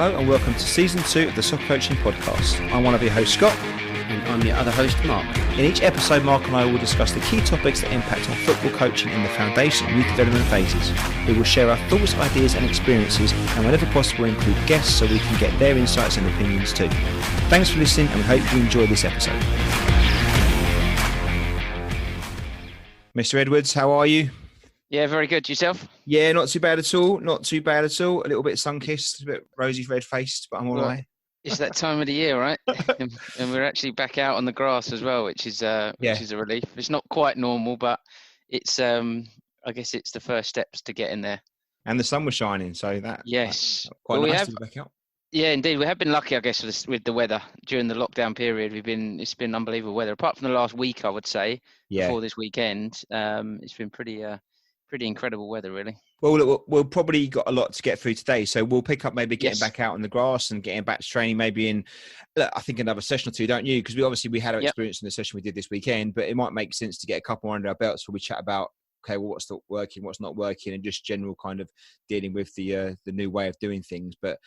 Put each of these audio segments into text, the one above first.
Hello and welcome to Season 2 of the Soccer Coaching Podcast. I'm one of your hosts, Scott. And I'm your other host, Mark. In each episode, Mark and I will discuss the key topics that impact on football coaching in the foundation and youth development phases. We will share our thoughts, ideas and experiences, and whenever possible include guests so we can get their insights and opinions too. Thanks for listening and we hope you enjoy this episode. Mr. Edwards, how are you? Yeah, very good. Yourself? Yeah, not too bad at all. Not too bad at all. A little bit sun-kissed, a bit rosy red-faced, but I'm all right. It's that time of the year, right? and we're actually back out on the grass as well, which is a relief. It's not quite normal, but it's I guess it's the first steps to get in there. And the sun was shining, so that's quite nice to be back out. Yeah, indeed. We have been lucky, I guess, with the weather during the lockdown period. It's been unbelievable weather. Apart from the last week, I would say, before this weekend, it's been pretty incredible weather, really. Well, look, we'll probably got a lot to get through today, so we'll pick up maybe getting back out on the grass and getting back to training maybe in, I think, another session or two, don't you? Because we had our experience in the session we did this weekend, but it might make sense to get a couple under our belts where we chat about, okay, well, what's not working, what's not working, and just general kind of dealing with the new way of doing things. But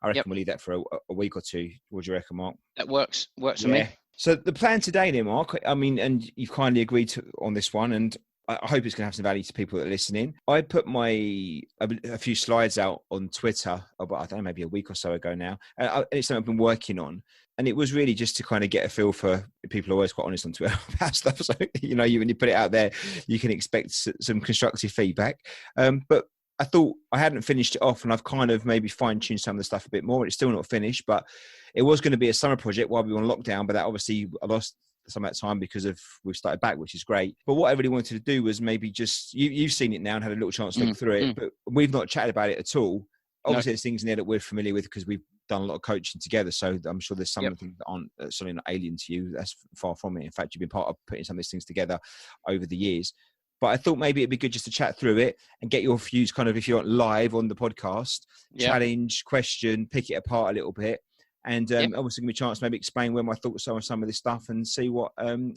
I reckon we'll leave that for a week or two. What do you reckon, Mark? That works for me. So the plan today then, Mark, I mean, and you've kindly agreed on this one, and I hope it's going to have some value to people that are listening. I put a few slides out on Twitter about, I don't know, maybe a week or so ago now. And it's something I've been working on. And it was really just to kind of get a feel for people are always quite honest on Twitter about stuff. So, when you put it out there, you can expect some constructive feedback. But I thought I hadn't finished it off and I've kind of maybe fine-tuned some of the stuff a bit more. It's still not finished, but it was going to be a summer project while we were on lockdown. But that obviously I lost some of that time because we've started back, which is great. But what I really wanted to do was maybe just, you've seen it now and had a little chance to look through it, but we've not chatted about it at all. Obviously, there's things in there that we're familiar with because we've done a lot of coaching together. So I'm sure there's some of the things that aren't certainly not alien to you. That's far from it. In fact, you've been part of putting some of these things together over the years. But I thought maybe it'd be good just to chat through it and get your views kind of, if you're live on the podcast, challenge, question, pick it apart a little bit. And obviously give me a chance to maybe explain where my thoughts are on some of this stuff and see what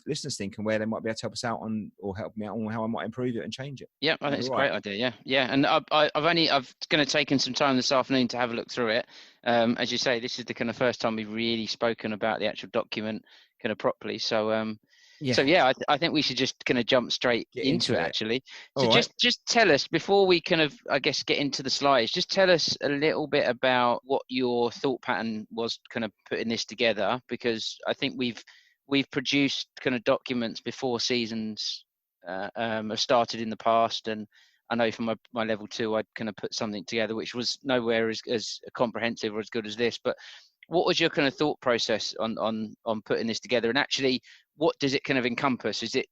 listeners think and where they might be able to help us out on or help me out on how I might improve it and change it. Yeah, I think it's a great idea. Yeah. And I've going to taken some time this afternoon to have a look through it. As you say, this is the kind of first time we've really spoken about the actual document kind of properly. So, I think we should just kind of jump straight into it, actually. So just tell us, before we kind of, I guess, get into the slides, just tell us a little bit about what your thought pattern was kind of putting this together, because I think we've produced kind of documents before seasons have started in the past. And I know from my level 2, I'd kind of put something together, which was nowhere as comprehensive or as good as this. But what was your kind of thought process on putting this together? And actually, what does it kind of encompass? It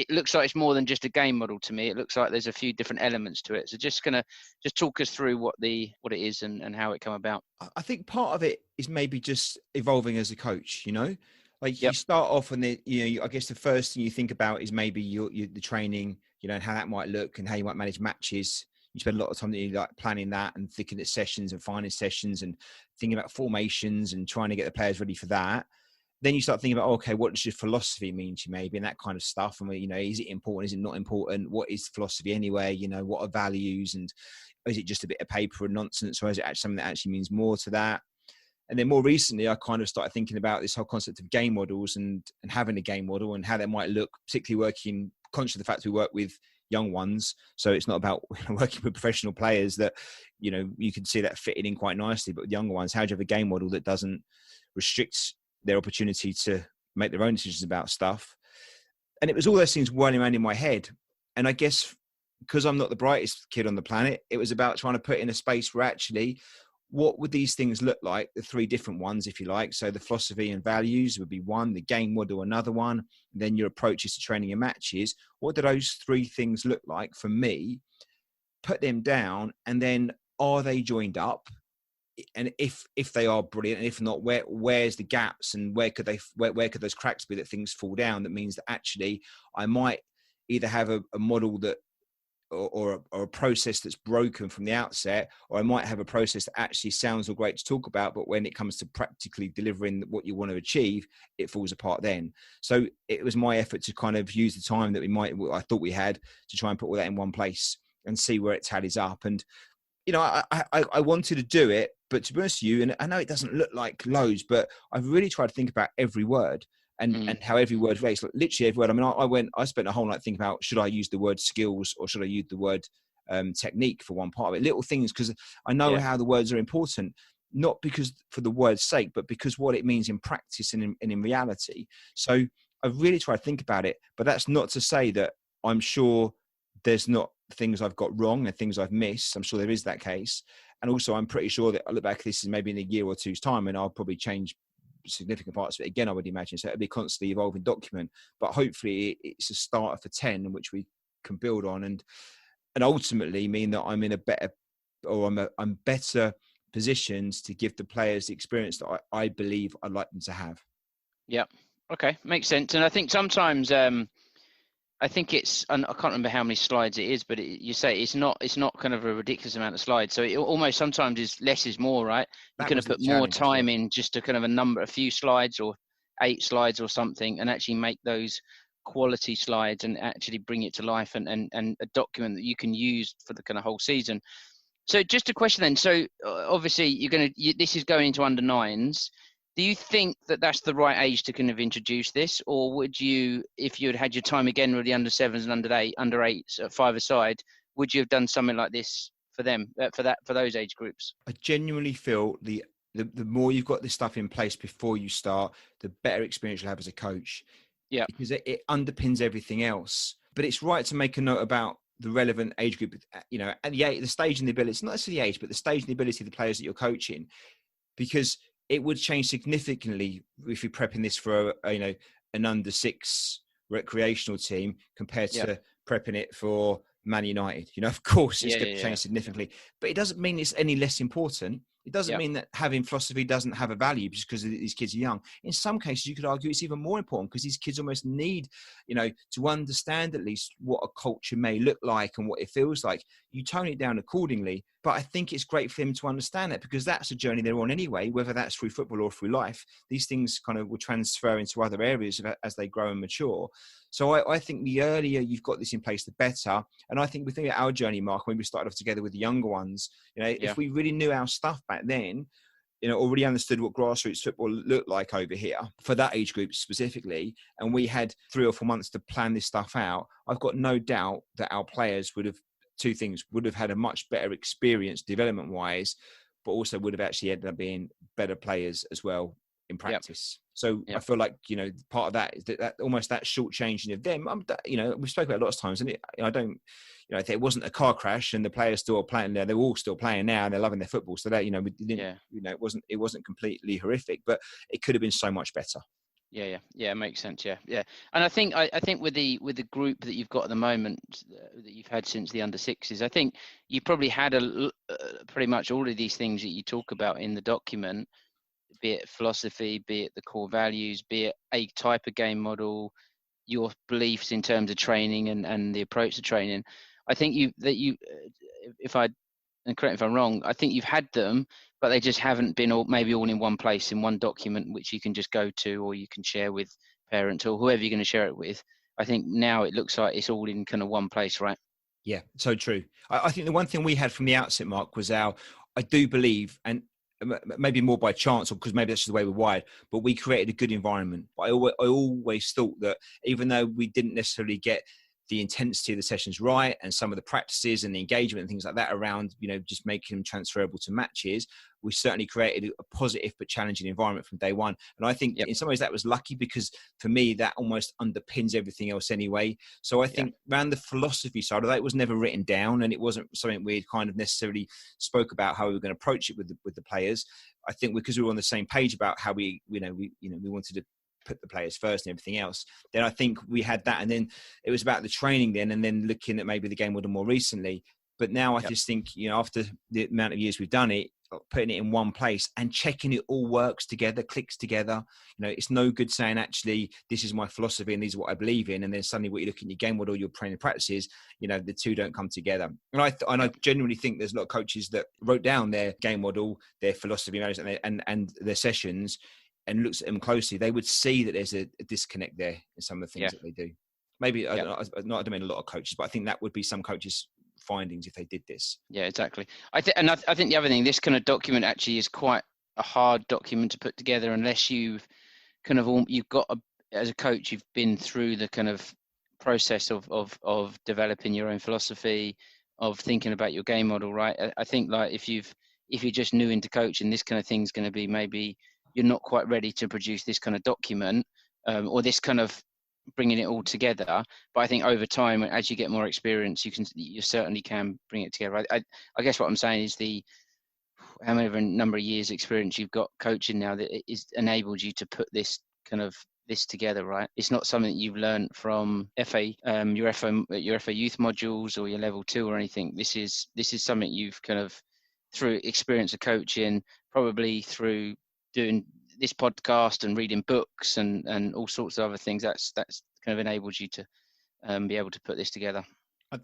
looks like it's more than just a game model to me. It looks like there's a few different elements to it. So just talk us through what it is and how it come about. I think part of it is maybe just evolving as a coach, like you start off and I guess the first thing you think about is maybe the training, and how that might look and how you might manage matches. You spend a lot of time planning that and thinking of sessions and finding sessions and thinking about formations and trying to get the players ready for that. Then you start thinking about, okay, what does your philosophy mean to you maybe, and that kind of stuff. And, is it important? Is it not important? What is philosophy anyway? What are values? And is it just a bit of paper and nonsense? Or is it actually something that actually means more to that? And then more recently, I kind of started thinking about this whole concept of game models and having a game model and how that might look, particularly working, conscious of the fact we work with young ones. So it's not about working with professional players that, you can see that fitting in quite nicely. But with younger ones, how do you have a game model that doesn't restrict their opportunity to make their own decisions about stuff? And it was all those things whirling around in my head. And I guess because I'm not the brightest kid on the planet, it was about trying to put in a space where actually, what would these things look like? The 3 different ones, if you like. So the philosophy and values would be one, the game model another one, and then your approaches to training and matches. What do those 3 things look like for me? Put them down, and then are they joined up? And if they are, brilliant, and if not, where's the gaps and where could those cracks be that things fall down? That means that actually I might either have a model that or a process that's broken from the outset, or I might have a process that actually sounds all great to talk about, but when it comes to practically delivering what you want to achieve, it falls apart then. So it was my effort to kind of use the time that I thought we had to try and put all that in one place and see where it tallies up. And I wanted to do it But to be honest with you, and I know it doesn't look like loads, but I've really tried to think about every word and how every word relates. Like literally every word. I mean, I spent a whole night thinking about, should I use the word skills or should I use the word technique for one part of it? Little things, because I know how the words are important, not because for the word's sake, but because what it means in practice and in reality. So I've really tried to think about it, but that's not to say that I'm sure there's not things I've got wrong and things I've missed. I'm sure there is that case. And also I'm pretty sure that I look back at this is maybe in a year or two's time and I'll probably change significant parts of it again, I would imagine. So it'll be a constantly evolving document, but hopefully it's a starter for 10 in which we can build on and ultimately mean that I'm in a better, or I'm better positioned to give the players the experience that I believe I'd like them to have. Yeah. Okay. Makes sense. And I think sometimes, I think it's, and I can't remember how many slides it is, but you say it's not kind of a ridiculous amount of slides. So it almost sometimes is less is more, right? You're going to put more time in just to kind of a few slides or 8 slides or something, and actually make those quality slides and actually bring it to life and a document that you can use for the kind of whole season. So just a question then. So obviously this is going into under 9s. Do you think that that's the right age to kind of introduce this, or would you, if you had your time again with the under 7s and under 8s at 5-a-side, would you have done something like this for them, for those age groups? I genuinely feel the more you've got this stuff in place before you start, the better experience you'll have as a coach. Yeah, because it underpins everything else. But it's right to make a note about the relevant age group, you know, and the stage and the ability. It's not necessarily the age, but the stage and the ability of the players that you're coaching, because it would change significantly if you're prepping this for an under 6 recreational team compared to prepping it for Man United. You know, of course it's going to change significantly, but it doesn't mean it's any less important. It doesn't mean that having philosophy doesn't have a value just because these kids are young. In some cases, you could argue it's even more important because these kids almost need, to understand at least what a culture may look like and what it feels like. You tone it down accordingly. But I think it's great for them to understand that because that's a journey they're on anyway, whether that's through football or through life. These things kind of will transfer into other areas as they grow and mature. So I think the earlier you've got this in place, the better. And I think we think of our journey, Mark, when we started off together with the younger ones, if we really knew our stuff back then, already understood what grassroots football looked like over here for that age group specifically, and we had 3 or 4 months to plan this stuff out, I've got no doubt that our players would have had a much better experience development wise, but also would have actually ended up being better players as well in practice. So I feel like, part of that is that almost that short changing of them, we've spoken about it lots of times, and I don't, if it wasn't a car crash and the players still playing there, they're all still playing now and they're loving their football. So that, we didn't, it wasn't completely horrific, but it could have been so much better. Yeah, makes sense. Yeah. And I think with the group that you've got at the moment that you've had since the under 6s, I think you probably had pretty much all of these things that you talk about in the document, be it philosophy, be it the core values, be it a type of game model, your beliefs in terms of training and the approach to training. I think if I, and correct me if I'm wrong, I think you've had them, but they just haven't been all in one place, in one document, which you can just go to or you can share with parents or whoever you're going to share it with. I think now it looks like it's all in kind of one place, right? Yeah, so true. I think the one thing we had from the outset, Mark, was I do believe, and maybe more by chance or because maybe that's just the way we're wired, but we created a good environment. But I always thought that even though we didn't necessarily get the intensity of the sessions right and some of the practices and the engagement and things like that around, just making them transferable to matches, we certainly created a positive but challenging environment from day one. And I think in some ways that was lucky because for me, that almost underpins everything else anyway. So I think around the philosophy side of that, it was never written down and it wasn't something we kind of necessarily spoke about how we were going to approach it with the players. I think because we were on the same page about how we wanted to put the players first and everything else, then I think we had that. And then it was about the training then, and then looking at maybe the game model more recently. But now I just think, after the amount of years we've done it, putting it in one place and checking it all works together, clicks together. It's no good saying, actually, this is my philosophy and this is what I believe in. And then suddenly what you look at your game model, your training practices, the two don't come together. And I genuinely think there's a lot of coaches that wrote down their game model, their philosophy and their sessions, and looks at them closely, they would see that there's a disconnect there in some of the things that they do. Maybe, I don't mean a lot of coaches, but I think that would be some coaches' findings if they did this. Yeah, exactly. I think the other thing, this kind of document actually is quite a hard document to put together unless you've as a coach, you've been through the kind of process of developing your own philosophy, of thinking about your game model, right? I think like if you're just new into coaching, this kind of thing's going to be, maybe you're not quite ready to produce this kind of document, or this kind of bringing it all together. But I think over time, as you get more experience, you certainly can bring it together. I guess what I'm saying is however number of years experience you've got coaching now, that it is enabled you to put this together, right? It's not something that you've learned from your FA youth modules or your level 2 or anything. This is something you've kind of, through experience of coaching, probably through doing this podcast and reading books and all sorts of other things. That's kind of enabled you to be able to put this together.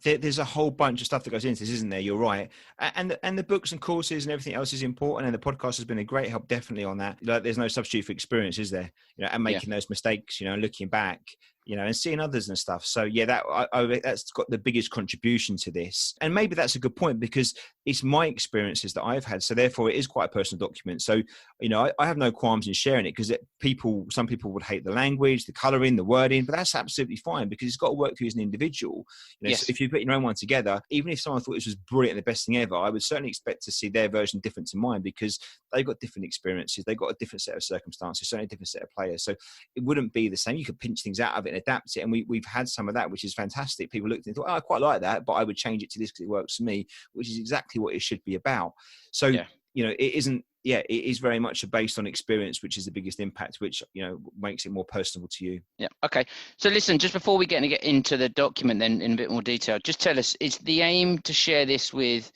There's a whole bunch of stuff that goes into this, isn't there? You're right. And the books and courses and everything else is important. And the podcast has been a great help, definitely, on that. Like, there's no substitute for experience, is there? And making those mistakes, looking back, and seeing others and stuff. So yeah, that's got the biggest contribution to this. And maybe that's a good point, because it's my experiences that I've had. So therefore it is quite a personal document. So, I have no qualms in sharing it, because some people would hate the language, the coloring, the wording, but that's absolutely fine, because it's got to work for you as an individual. Yes. So if you put your own one together, even if someone thought this was brilliant, the best thing ever, I would certainly expect to see their version different to mine, because they've got different experiences. They've got a different set of circumstances, certainly a different set of players. So it wouldn't be the same. You could pinch things out of it and adapt it. And we've had some of that, which is fantastic. People looked and thought, I quite like that, but I would change it to this because it works for me, which is exactly what it should be about. So, it is very much based on experience, which is the biggest impact, which, makes it more personable to you. Yeah. Okay. So listen, just before we get into the document then in a bit more detail, just tell us, is the aim to share this with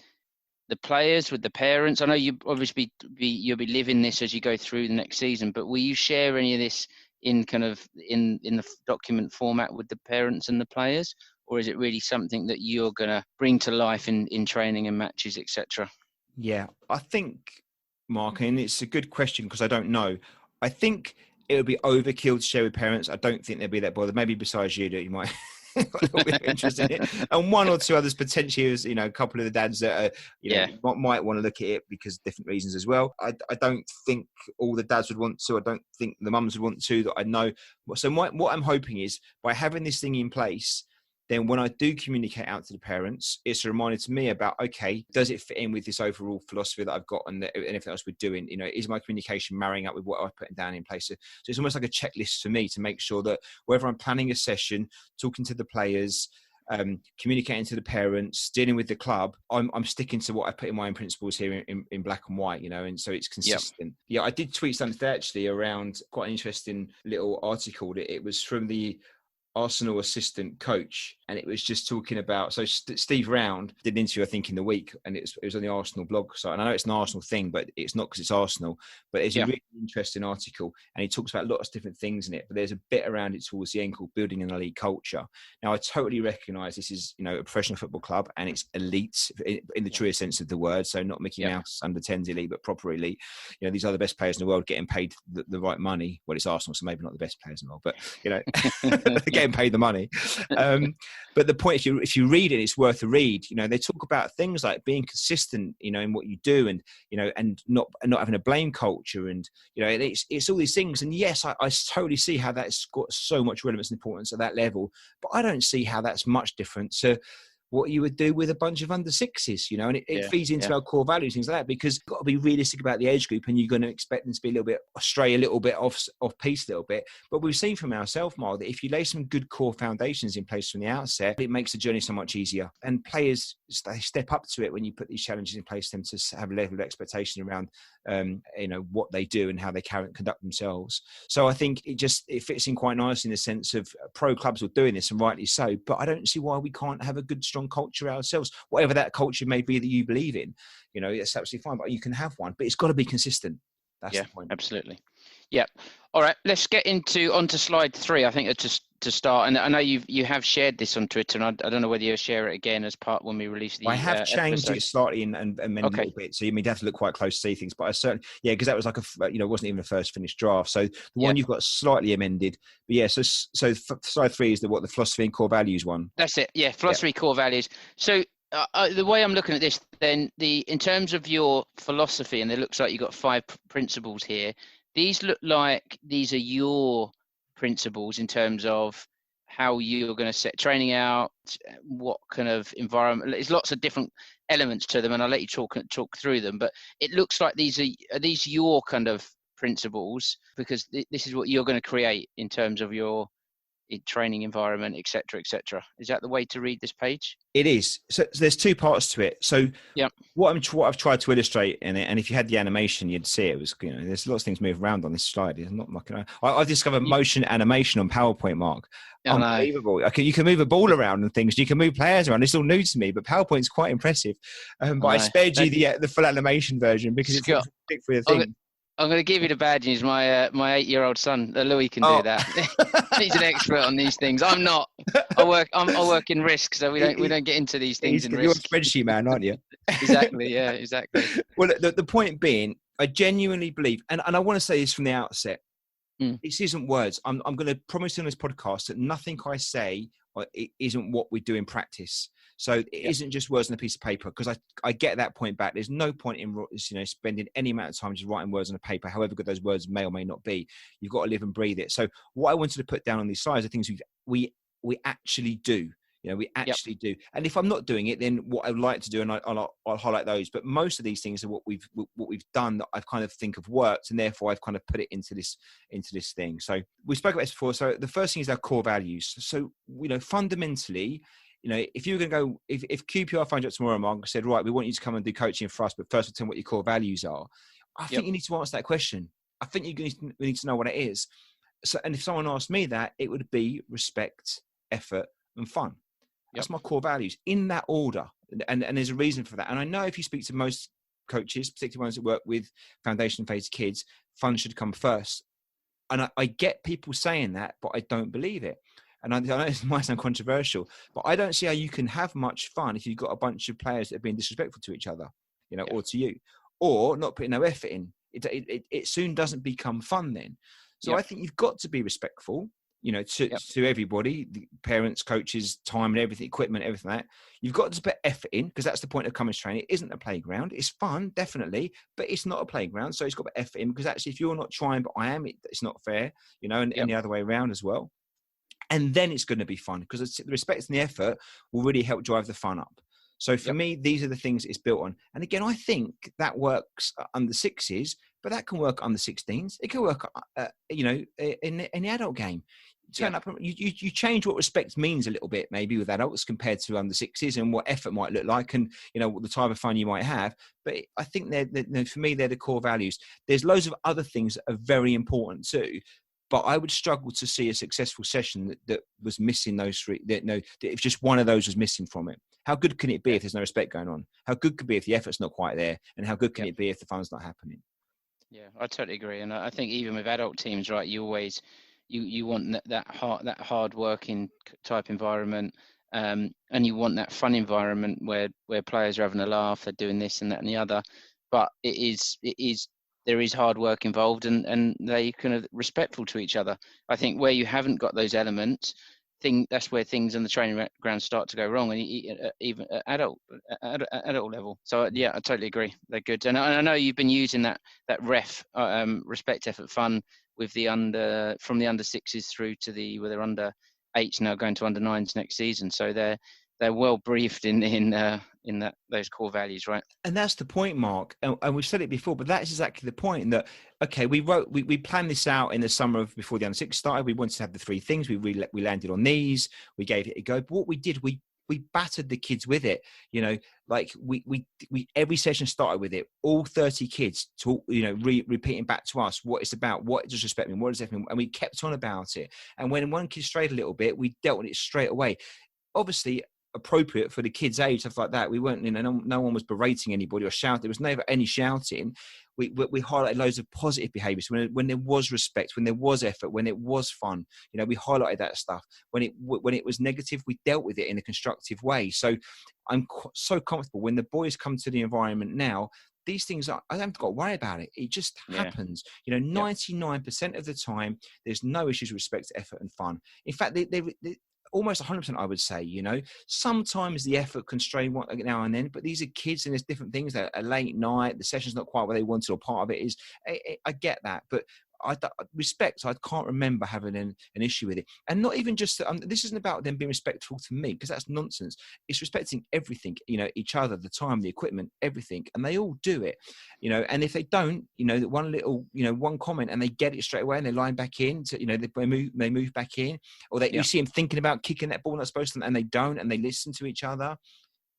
the players, with the parents? I know you obviously you'll be living this as you go through the next season, but will you share any of this in the document format with the parents and the players, or is it really something that you're going to bring to life in training and matches, etc.? Yeah, I think, Mark, and it's a good question because I don't know. I think it would be overkill to share with parents. I don't think they'd be that bothered. Maybe besides you, that you might be interested in it. And one or two others potentially, as a couple of the dads that are, might want to look at it because of different reasons as well. I don't think all the dads would want to. I don't think the mums would want to, that I know. So what I'm hoping is, by having this thing in place, then when I do communicate out to the parents, it's a reminder to me about, okay, does it fit in with this overall philosophy that I've got and anything else we're doing? Is my communication marrying up with what I'm putting down in place? So it's almost like a checklist for me to make sure that whether I'm planning a session, talking to the players, communicating to the parents, dealing with the club, I'm sticking to what I put in my own principles here in black and white, and so it's consistent. Yeah, I did tweet something actually around quite an interesting little article. It was from the Arsenal assistant coach, and it was just talking about, so Steve Round did an interview I think in the week, and it was on the Arsenal blog site, and I know it's an Arsenal thing, but it's not because it's Arsenal, but it's a really interesting article, and he talks about lots of different things in it, but there's a bit around it towards the end called building an elite culture. Now I totally recognise this is a professional football club, and it's elite in the truest sense of the word, so not Mickey Mouse under 10s elite, but proper elite. These are the best players in the world getting paid the right money. Well, it's Arsenal, so maybe not the best players in the world, but getting paid the money. But the point, if you read it, it's worth a read. They talk about things like being consistent, in what you do, and and not having a blame culture, and it's all these things. And yes, I totally see how that's got so much relevance and importance at that level, but I don't see how that's much different to what you would do with a bunch of under sixes, and it feeds into our core values, things like that, because you've got to be realistic about the age group, and you're going to expect them to be a little bit off piece a little bit. But we've seen from ourselves, Mark, that if you lay some good core foundations in place from the outset, it makes the journey so much easier. And players, they step up to it when you put these challenges in place for them to have a level of expectation around, what they do and how they conduct themselves. So I think it fits in quite nicely in the sense of pro clubs are doing this, and rightly so. But I don't see why we can't have a good, strong culture ourselves, whatever that culture may be that you believe in. It's absolutely fine, but you can have one, but it's got to be consistent. That's the point. Absolutely. Yeah. All right, let's get onto slide 3. I think just to start, and I know you have shared this on Twitter, and I don't know whether you'll share it again as part when we release the. I have changed it slightly and amended a little bit, so you have to look quite close to see things. But I certainly, because that was like it wasn't even a first finished draft. So the one you've got slightly amended, but so slide 3 is the philosophy and core values one. That's it. Yeah, philosophy, core values. So The way I'm looking at this, then in terms of your philosophy, and it looks like you've got five principles here. These look like these are your principles in terms of how you're going to set training out, what kind of environment. There's lots of different elements to them, and I'll let you talk through them. But it looks like these are these your kind of principles, because this is what you're going to create in terms of your training environment, etc., etc. Is that the way to read this page? It is. So there's two parts to it. So Yeah. what I've tried to illustrate in it, and if you had the animation, you'd see it was, there's lots of things move around on this slide. It's not mucking around. I discovered motion animation on PowerPoint, Mark. Unbelievable. You can move a ball around and things. You can move players around. It's all new to me, but PowerPoint's quite impressive. But I spared you the full animation version because it's a big for the thing. I'm going to give you the bad news. My 8-year-old son, Louis, can do that. He's an expert on these things. I'm not. I work in risk, so we don't get into these things in risk. You're a spreadsheet man, aren't you? Exactly. Yeah. Exactly. Well, the point being, I genuinely believe, and I want to say this from the outset. This isn't words. I'm going to promise on this podcast that nothing I say it isn't what we do in practice. So it isn't just words on a piece of paper, because I get that point back. There's no point in spending any amount of time just writing words on a paper, however good those words may or may not be. You've got to live and breathe it. So what I wanted to put down on these slides are things we actually do. We actually do. And if I'm not doing it, then what I would like to do, and I'll highlight those. But most of these things are what we've done that I've kind of think have worked, and therefore I've kind of put it into this thing. So we spoke about this before. So the first thing is our core values. So fundamentally, if you were going to go, if QPR phoned up tomorrow, Mark, and said, right, we want you to come and do coaching for us, but first tell me what your core values are. I think you need to answer that question. I think we need to know what it is. So, and if someone asked me that, it would be respect, effort, and fun. That's my core values in that order. And there's a reason for that. And I know if you speak to most coaches, particularly ones that work with foundation phase kids, fun should come first. And I get people saying that, but I don't believe it. And I know it might sound controversial, but I don't see how you can have much fun if you've got a bunch of players that are being disrespectful to each other, or to you, or not putting no effort in. It soon doesn't become fun then. So I think you've got to be respectful, to everybody, the parents, coaches, time and everything, equipment, everything like that. You've got to put effort in, because that's the point of coming to training. It isn't a playground. It's fun, definitely, but it's not a playground. So it's got to put effort in, because actually if you're not trying, but I am, it's not fair, and the other way around as well. And then it's going to be fun, because the respect and the effort will really help drive the fun up. So for me, these are the things it's built on. And again, I think that works under sixes, but that can work under 16s. It can work, in the adult game. Turn up, you change what respect means a little bit, maybe with adults compared to under sixes, and what effort might look like, and what the type of fun you might have. But I think for me, they're the core values. There's loads of other things that are very important too. But I would struggle to see a successful session that was missing those three. That if just one of those was missing from it. How good can it be if there's no respect going on? How good could it be if the effort's not quite there? And how good can it be if the fun's not happening? Yeah, I totally agree. And I think even with adult teams, right, you always you want that hard working type environment, and you want that fun environment where players are having a laugh, they're doing this and that and the other. But it is there is hard work involved, and they kind of respectful to each other. I think where you haven't got those elements, that's where things on the training ground start to go wrong, and even at adult level. So I totally agree. They're good, and I know you've been using that respect, effort, fun with from the under sixes through to they're under eights now, going to under nines next season. So they're well briefed in those core values, right? And that's the point, Mark. And we've said it before, but that's exactly the point. That we planned this out in the summer before the under six started. We wanted to have the three things. We landed on these. We gave it a go. But what we did, we battered the kids with it. Like we every session started with it. All 30 kids talk, repeating back to us what it's about, what does respect mean, what does that mean, and we kept on about it. And when one kid strayed a little bit, we dealt with it straight away. Obviously, appropriate for the kids' age, stuff like that. We weren't, no one was berating anybody or shouting. There was never any shouting. We highlighted loads of positive behaviours when there was respect, when there was effort, when it was fun. We highlighted that stuff. When it was negative, we dealt with it in a constructive way. So I'm so comfortable when the boys come to the environment now. These things I haven't got to worry about it. It just happens. 99% of the time, there's no issues with respect, effort, and fun. In fact, almost 100%, I would say, sometimes the effort can strain now and then, but these are kids and there's different things that a late night, the session's not quite what they wanted, or part of it is, I get that, but respect, I can't remember having an issue with it. And not even just, this isn't about them being respectful to me, because that's nonsense. It's respecting everything, each other, the time, the equipment, everything. And they all do it, and if they don't, one little, one comment and they get it straight away and they line back in to, they move back in, or you see them thinking about kicking that ball not supposed to, and they don't, and they listen to each other.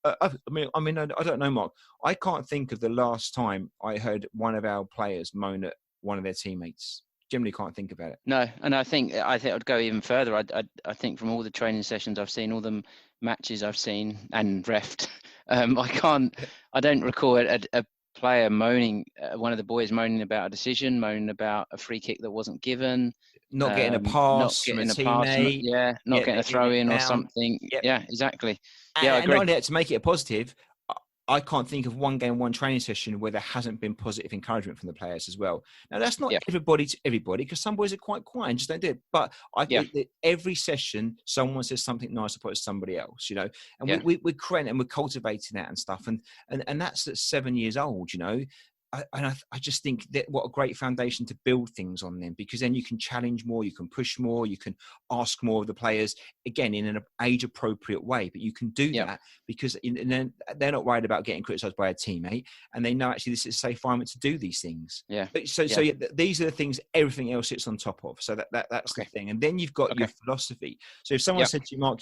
I don't know, Mark. I can't think of the last time I heard one of our players moan at one of their teammates. Generally can't think about it. No, and I think I'd go even further. I think from all the training sessions I've seen, all the matches I've seen and refed, I don't recall a player moaning, one of the boys moaning about a decision, moaning about a free kick that wasn't given, not getting a pass from a teammate, not getting a throw in or something. Yep. Yeah, exactly. Yeah, I agree. And not only to make it a positive, I can't think of one game, one training session where there hasn't been positive encouragement from the players as well. Now, that's not everybody to everybody, because some boys are quite quiet and just don't do it. But I think that every session, someone says something nice about somebody else, and we're creating and we're cultivating that and stuff. And that's at 7 years old, I just think that what a great foundation to build things on them, because then you can challenge more, you can push more, you can ask more of the players, again, in an age appropriate way, but you can do that because then they're not worried about getting criticized by a teammate, and they know actually this is a safe environment to do these things. So these are the things everything else sits on top of. So that's the thing. And then you've got your philosophy. So if someone said to you, Mark,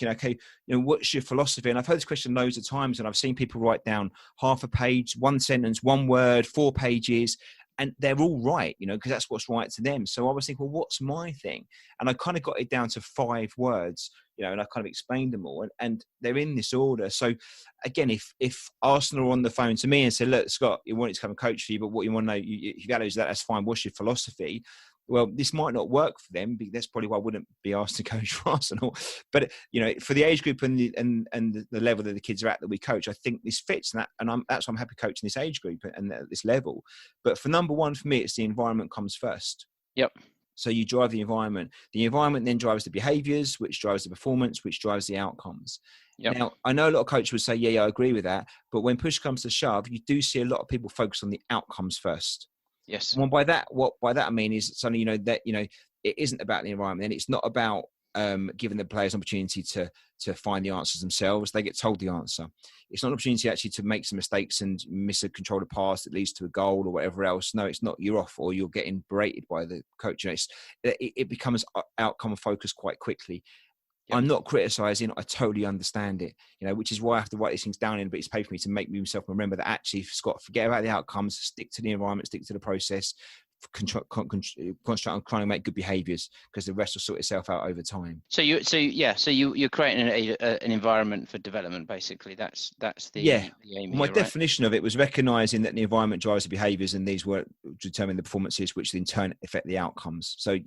what's your philosophy? And I've heard this question loads of times, and I've seen people write down half a page, one sentence, one word, 4 pages, and they're all right, because that's what's right to them. So I was thinking, well, what's my thing? And I kind of got it down to 5 words, and I kind of explained them all, and they're in this order. So again, if Arsenal are on the phone to me and say, look, Scott, you want it to come and coach for you, but what you want to know, if you value that's fine. What's your philosophy? Well, this might not work for them, because that's probably why I wouldn't be asked to coach for Arsenal. But for the age group and the level that the kids are at that we coach, I think this fits. And that's why I'm happy coaching this age group and at this level. But for number one, for me, it's the environment comes first. Yep. So you drive the environment. The environment then drives the behaviours, which drives the performance, which drives the outcomes. Yep. Now, I know a lot of coaches would say, yeah, I agree with that. But when push comes to shove, you do see a lot of people focus on the outcomes first. Yes. Well, by that I mean is suddenly, that, it isn't about the environment, and it's not about giving the players an opportunity to find the answers themselves. They get told the answer. It's not an opportunity actually to make some mistakes and miss a controlled pass that leads to a goal or whatever else. No, it's not. You're off, or you're getting berated by the coach. It becomes outcome focused quite quickly. Yep. I'm not criticizing. I totally understand it, which is why I have to write these things down in a bit of paper for me to make myself remember that actually, Scott, forget about the outcomes, stick to the environment, stick to the process, concentrate on trying to make good behaviours, because the rest will sort itself out over time. So you're creating an environment for development, basically. That's the aim. My definition of it was recognising that the environment drives the behaviours, and these were determine the performances, which in turn affect the outcomes. So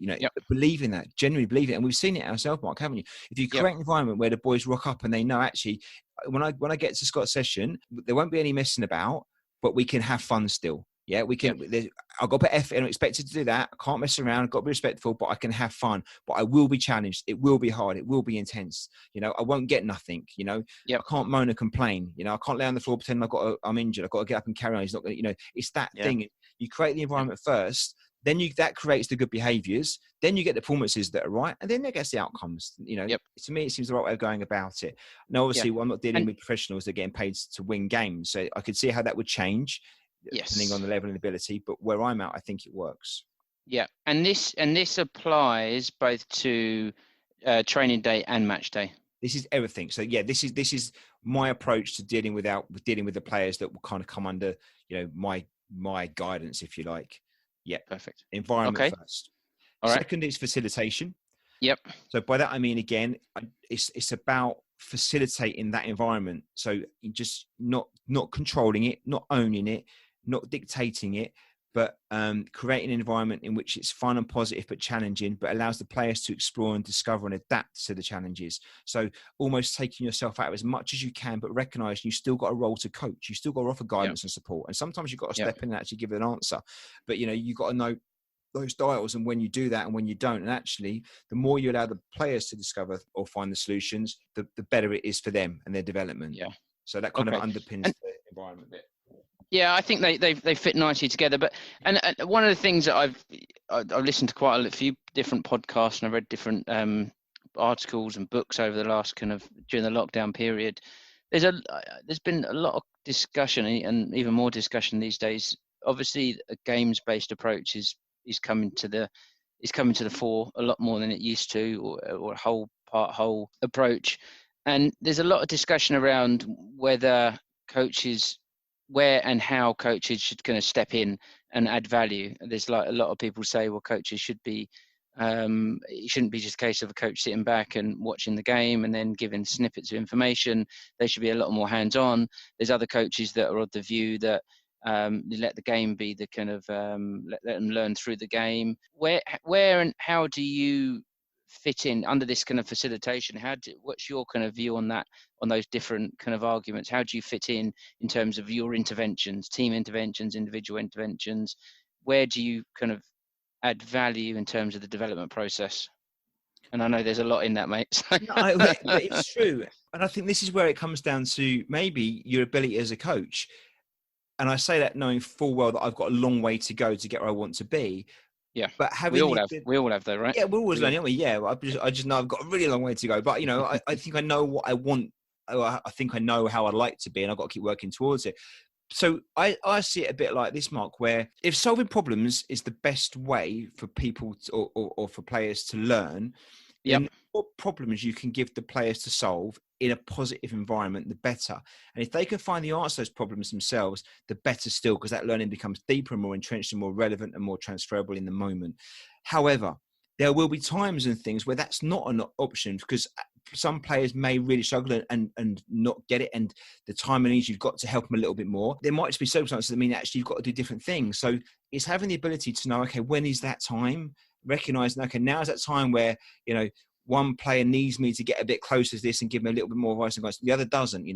believe in that, genuinely believe it, and we've seen it ourselves, Mark, haven't you? If you create an environment where the boys rock up and they know, actually, when I get to Scott's session, there won't be any messing about, but we can have fun still. Yeah, we can. I've got to put effort in. I'm expected to do that. I can't mess around. I've got to be respectful, but I can have fun. But I will be challenged. It will be hard. It will be intense. I won't get nothing. I can't moan and complain. I can't lay on the floor pretend I'm injured. I've got to get up and carry on. He's not going to. It's that thing. You create the environment first. Then that creates the good behaviours. Then you get the performances that are right, and then that gets the outcomes. To me, it seems the right way of going about it. Now, obviously, I'm not dealing with professionals that are getting paid to win games, so I could see how that would change. Depending on the level and ability, but where I'm at, I think it works. Yeah, and this applies both to training day and match day. This is everything. So this is my approach to dealing with the players that will kind of come under my guidance, if you like. Yeah, perfect. Environment first. All right. Second is facilitation. Yep. So by that I mean, again, it's about facilitating that environment. So just not controlling it, not owning it, not dictating it, but creating an environment in which it's fun and positive but challenging, but allows the players to explore and discover and adapt to the challenges. So almost taking yourself out as much as you can, but recognizing you still got a role to coach. You still got to offer guidance and support. And sometimes you've got to step in and actually give an answer. But, you've got to know those dials and when you do that and when you don't. And actually, the more you allow the players to discover or find the solutions, the better it is for them and their development. Yeah. So that kind of underpins the environment a bit. Yeah, I think they fit nicely together. But and one of the things that I've listened to quite a few different podcasts, and I've read different articles and books over the last during the lockdown period. There's been a lot of discussion and even more discussion these days. Obviously, a games-based approach is coming to the fore a lot more than it used to, or a whole approach. And there's a lot of discussion around whether coaches, where and how coaches should kind of step in and add value. There's like a lot of people say, well, coaches should be, it shouldn't be just a case of a coach sitting back and watching the game and then giving snippets of information. They should be a lot more hands-on. There's other coaches that are of the view that let the game be the kind of let them learn through the game. Where and how do you fit in under this kind of facilitation? What's your kind of view on that, on those different kind of arguments? How do you fit in terms of your interventions, team interventions, individual interventions? Where do you kind of add value in terms of the development process? And I know there's a lot in that, mate. No, but it's true. And I think this is where it comes down to maybe your ability as a coach. And I say that knowing full well that I've got a long way to go to get where I want to be. Yeah, but we all have though, right? Yeah, we're always learning, aren't we? Yeah, I just know I've got a really long way to go. But I think I know what I want. I think I know how I'd like to be, and I've got to keep working towards it. So I see it a bit like this, Mark, where if solving problems is the best way for people or for players to learn, then the more problems you can give the players to solve in a positive environment, the better. And if they can find the answer to those problems themselves, the better still, because that learning becomes deeper and more entrenched and more relevant and more transferable in the moment. However, there will be times and things where that's not an option, because some players may really struggle and not get it, and the time and energy you've got to help them a little bit more. There might just be circumstances that mean actually you've got to do different things. So it's having the ability to know, okay, when is that time? Recognizing, okay, now is that time where, one player needs me to get a bit closer to this and give me a little bit more advice and advice. The other doesn't,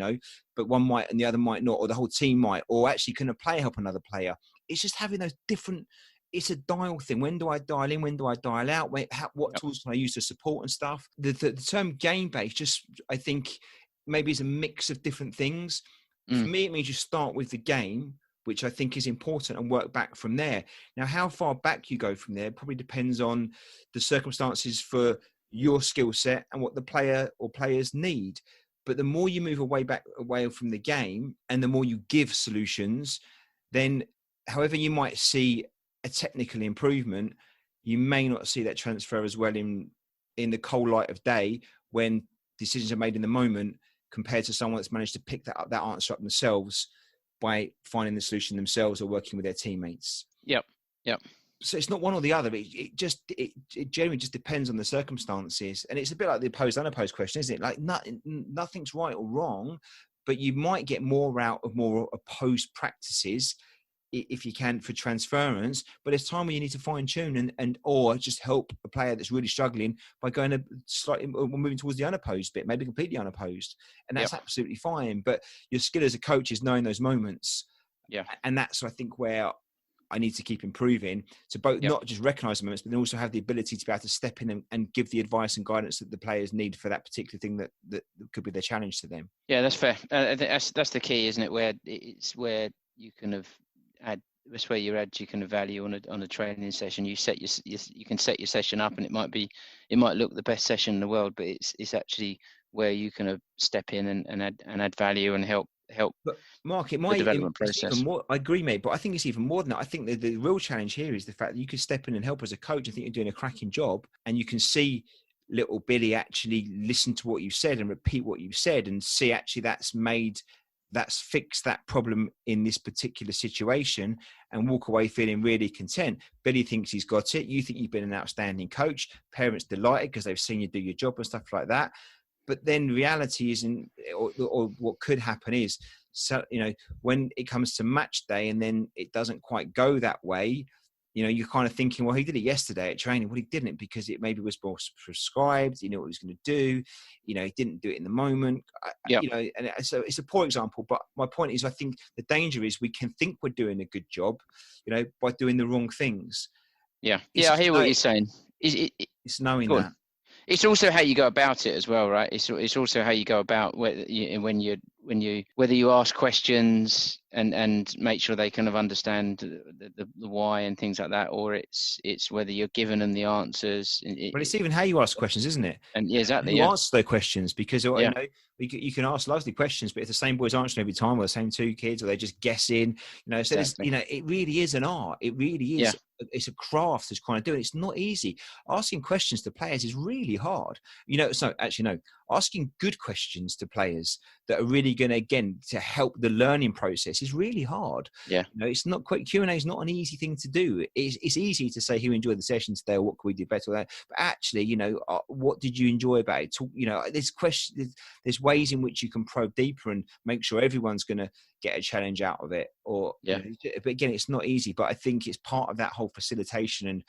but one might and the other might not, or the whole team might, or actually can a player help another player? It's just having those different, it's a dial thing. When do I dial in? When do I dial out? What tools can I use to support and stuff? The term game-based, just I think maybe is a mix of different things. For me, it means you start with the game, which I think is important, and work back from there. Now, how far back you go from there probably depends on the circumstances for your skill set and what the player or players need. But the more you move away from the game and the more you give solutions, then however you might see a technical improvement, you may not see that transfer as well in the cold light of day when decisions are made in the moment, compared to someone that's managed to pick that answer up themselves by finding the solution themselves or working with their teammates. Yep. So it's not one or the other. It generally just depends on the circumstances. And it's a bit like the opposed unopposed question, isn't it? Like nothing's right or wrong, but you might get more out of more opposed practices if you can for transference. But there's time where you need to fine tune and or just help a player that's really struggling by going a slightly moving towards the unopposed bit, maybe completely unopposed. And that's absolutely fine. But your skill as a coach is knowing those moments. Yeah. And that's, I think, where I need to keep improving to both not just recognize the moments, but then also have the ability to be able to step in and give the advice and guidance that the players need for that particular thing that could be their challenge to them. Yeah, that's fair. I think that's the key, isn't it? Where you kind of add, that's where you add your kind of value on a training session. You can set your session up, and it might look the best session in the world, but it's actually where you kind of step in and add value and help. But Mark, it might development process. Even more, I agree, mate, but I think it's even more than that. I think the real challenge here is the fact that you can step in and help as a coach. I think you're doing a cracking job, and you can see little Billy actually listen to what you said and repeat what you said, and see actually that's fixed that problem in this particular situation, and walk away feeling really content. Billy thinks he's got it. You think you've been an outstanding coach. Parents delighted because they've seen you do your job and stuff like that. But then reality isn't, or what could happen is, so when it comes to match day and then it doesn't quite go that way, you're kind of thinking, well, he did it yesterday at training. Well, he didn't, because it maybe was more prescribed. He knew what he was going to do. He didn't do it in the moment. And so it's a poor example. But my point is, I think the danger is we can think we're doing a good job, by doing the wrong things. Yeah. I hear what you're saying. It's knowing Go on. that. It's also how you go about it as well, right? It's also how you go about whether you ask questions and make sure they kind of understand the why and things like that, or it's whether you're giving them the answers. Well, it's even how you ask questions, isn't it? And yeah, exactly. Who Yeah. answers those questions? Because Yeah. you can ask lovely questions, but if the same boys answering every time, or the same two kids, or they're just guessing, so Exactly. it really is an art. It really is. Yeah. It's a craft that's kind of doing. It's not easy. Asking questions to players is really hard. So actually, no. Asking good questions to players that are really going to, again, to help the learning process is really hard. Yeah. It's not quite, Q&A is not an easy thing to do. It's easy to say who enjoyed the session today, or what could we do better with that. But actually, what did you enjoy about it? There's questions, there's ways in which you can probe deeper and make sure everyone's going to get a challenge out of it. But again, it's not easy. But I think it's part of that whole facilitation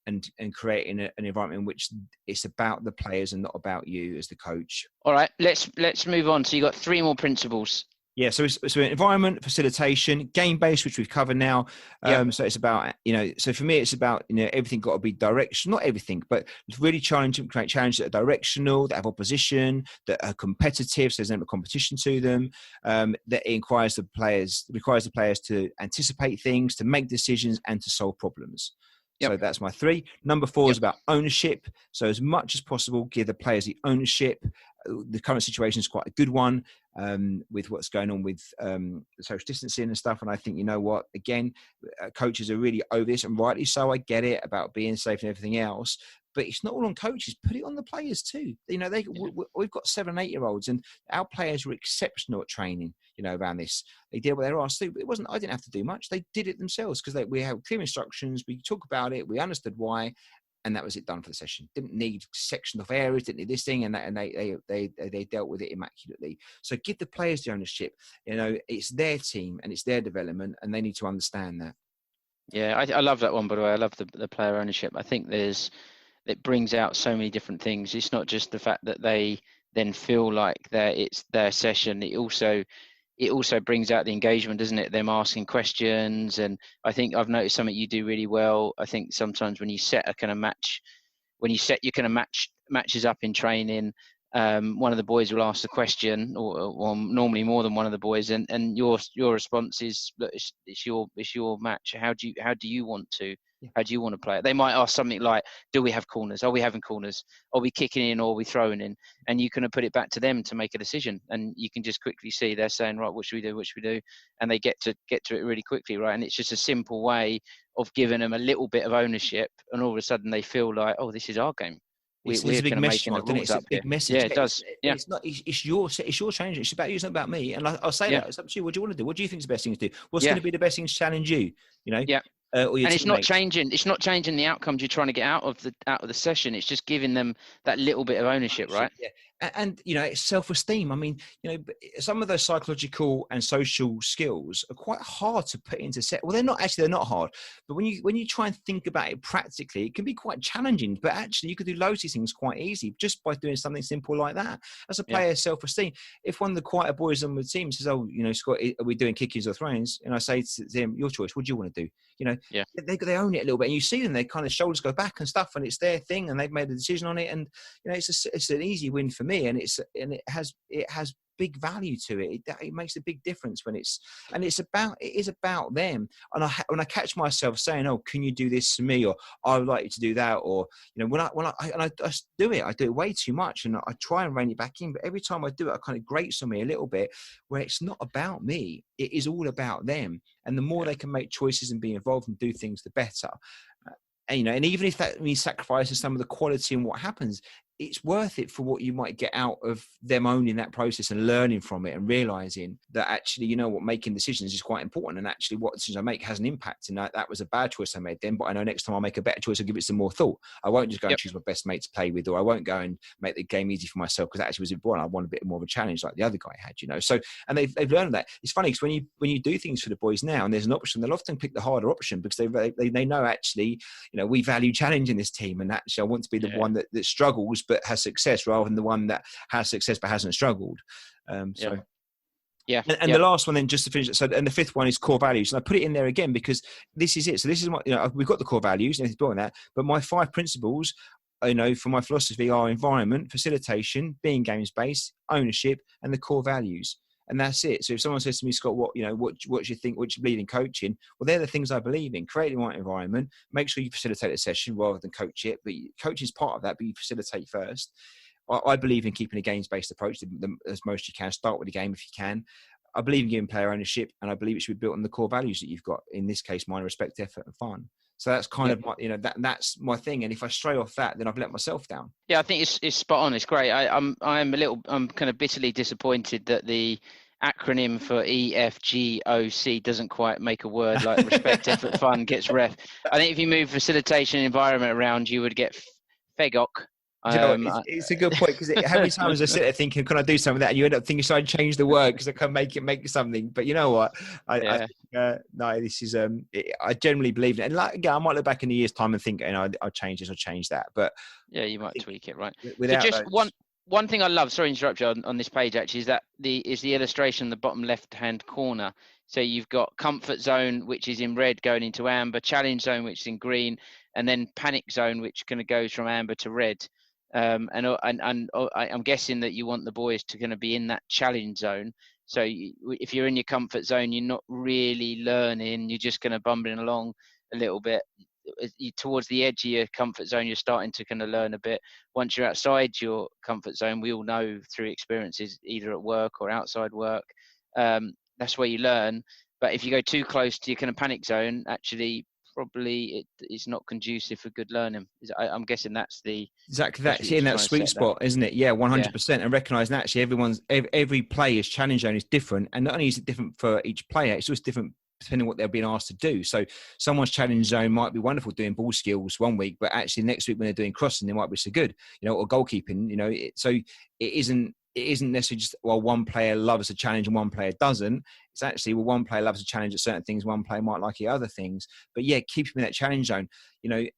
and creating an environment in which it's about the players and not about you as the coach. All right, let's move on. So you got 3 more principles. Yeah, so environment, facilitation, game-based, which we've covered now. So it's about, so for me, it's about, everything got to be directional, not everything, but really create challenges that are directional, that have opposition, that are competitive, so there's no competition to them, that requires the players to anticipate things, to make decisions, and to solve problems. Yep. So that's my 3. Number 4 is about ownership. So as much as possible, give the players the ownership. The current situation is quite a good one with what's going on with the social distancing and stuff. And I think, again, coaches are really over this, and rightly so. I get it about being safe and everything else. But it's not all on coaches. Put it on the players too. We've got 7 and 8-year-olds, and our players were exceptional at training. Around this, they did what they were asked to. It wasn't. I didn't have to do much. They did it themselves because we had clear instructions. We talked about it. We understood why, and that was it done for the session. Didn't need sectioned off areas. Didn't need this thing, and they dealt with it immaculately. So give the players the ownership. It's their team and it's their development, and they need to understand that. Yeah, I love that one. By the way, I love the player ownership. I think it brings out so many different things. It's not just the fact that they then feel like it's their session. It also brings out the engagement, doesn't it? Them asking questions. And I think I've noticed something you do really well. I think sometimes when you set a kind of match, when you set your kind of matches up in training, one of the boys will ask the question, or normally more than one of the boys, and your response is, look, it's your match. How do you want to play it? They might ask something like, do we have corners? Are we having corners? Are we kicking in, or are we throwing in? And you can put it back to them to make a decision, and you can just quickly see they're saying, right, what should we do? And they get to it really quickly, right? And it's just a simple way of giving them a little bit of ownership, and all of a sudden they feel like, oh, this is our game. It's a big message, Mark, doesn't it? It's a big message. Yeah, it does. Yeah. It's not. It's your challenge. It's about you. It's not about me. And I'll say that it's up to you. What do you want to do? What do you think is the best thing to do? What's going to be the best thing to challenge you? Yeah. And it's not changing. It's not changing the outcomes you're trying to get out of the session. It's just giving them that little bit of ownership, right? Yeah. And it's self-esteem. I mean, some of those psychological and social skills are quite hard to put into set. Well, they're not hard. But when you try and think about it practically, it can be quite challenging. But actually, you could do loads of these things quite easy just by doing something simple like that. As a player, self-esteem. If one of the quieter boys on the team says, "Oh, Scott, are we doing kickings or throw-ins?" and I say to them, "Your choice. What do you want to do?" They own it a little bit, and you see them. They kind of shoulders go back and stuff, and it's their thing, and they've made a decision on it. And it's an easy win for me, and it has big value to it. It makes a big difference when it is about them. And when I catch myself saying, "Oh, can you do this for me?" or "I would like you to do that," or when I just do it, I do it way too much, and I try and rein it back in. But every time I do it, it kind of grates on me a little bit, where it's not about me. It is all about them. And the more they can make choices and be involved and do things, the better. And even if that means sacrificing some of the quality and what happens, it's worth it for what you might get out of them owning that process and learning from it and realizing that actually, making decisions is quite important. And actually what decisions I make has an impact. And that was a bad choice I made then, but I know next time I'll make a better choice. I'll give it some more thought. I won't just go and choose my best mate to play with, or I won't go and make the game easy for myself because that actually was important. I want a bit more of a challenge like the other guy had, So, and they've learned that. It's funny because when you do things for the boys now and there's an option, they'll often pick the harder option because they know actually, we value challenge in this team. And actually I want to be the one that struggles but has success rather than the one that has success but hasn't struggled. Yeah. And the last one then, just to finish it, so, and the fifth one is core values. And I put it in there again because this is it. So this is what, we've got the core values and it's built on that, but my 5 principles, for my philosophy are environment, facilitation, being games-based, ownership, and the core values. And that's it. So if someone says to me, Scott, what do you think, what do you believe in coaching? Well, they're the things I believe in. Creating the right environment, make sure you facilitate a session rather than coach it. But coaching is part of that, but you facilitate first. I believe in keeping a games-based approach as most you can. Start with the game if you can. I believe in giving player ownership, and I believe it should be built on the core values that you've got. In this case, mine: respect, effort, and fun. So that's kind of my, that's my thing. And if I stray off that, then I've let myself down. Yeah, I think it's spot on. It's great. I'm kind of bitterly disappointed that the acronym for EFGOC doesn't quite make a word like respect, effort, fun gets ref. I think if you move facilitation and environment around, you would get FEGOC. It's a good point, because how many times I sit there thinking, can I do something with that? And you end up thinking, should I change the word because I can make something? But you know what? I think, no, this is, I generally believe in it. And again, I might look back in a year's time and think, I'll change this or change that. But yeah, you might tweak it, right? So just one thing I love, sorry to interrupt you, on this page actually, is that the illustration in the bottom left-hand corner. So you've got comfort zone, which is in red going into amber, challenge zone, which is in green, and then panic zone, which kind of goes from amber to red. And I'm guessing that you want the boys to kind of be in that challenge zone. So if you're in your comfort zone, you're not really learning. You're just kind of bumbling along a little bit. Towards the edge of your comfort zone, you're starting to kind of learn a bit. Once you're outside your comfort zone, we all know through experiences, either at work or outside work, that's where you learn. But if you go too close to your kind of panic zone, actually, probably it's not conducive for good learning. I'm guessing that's the exactly that's in that sweet spot, isn't it? Yeah, 100%. And recognizing actually every player's challenge zone is different, and not only is it different for each player, it's just different depending on what they're being asked to do. So someone's challenge zone might be wonderful doing ball skills one week, but actually next week when they're doing crossing, they might be so good, or goalkeeping. So it isn't necessarily just, well, one player loves a challenge and one player doesn't. It's actually, well, one player loves a challenge at certain things, one player might like the other things. But yeah, keep them in that challenge zone,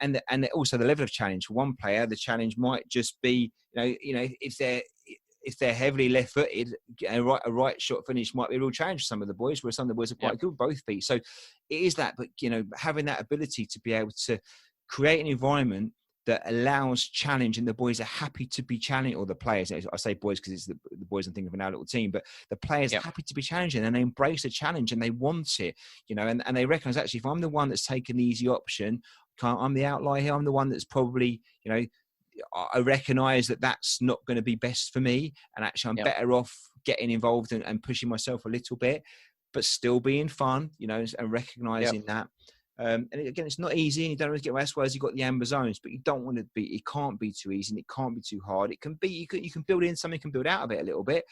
and also the level of challenge. For one player, the challenge might just be, if they're heavily left-footed, a right shot finish might be a real challenge for some of the boys, where some of the boys are quite good with both feet. So it is that, but having that ability to be able to create an environment that allows challenge, and the boys are happy to be challenged, or the players, I say boys because it's the boys I'm thinking of in our little team, but the players are happy to be challenged, and they embrace a challenge and they want it, and they recognize, actually, if I'm the one that's taken the easy option, I'm the outlier here, I'm the one that's probably, I recognize that that's not going to be best for me, and actually I'm better off getting involved and pushing myself a little bit, but still being fun, and recognizing that. And again, it's not easy, and you don't always get. That's why you've got the amber zones, but you don't want to be. It can't be too easy, and it can't be too hard. It can be. You can build in something, you can build out of it a little bit,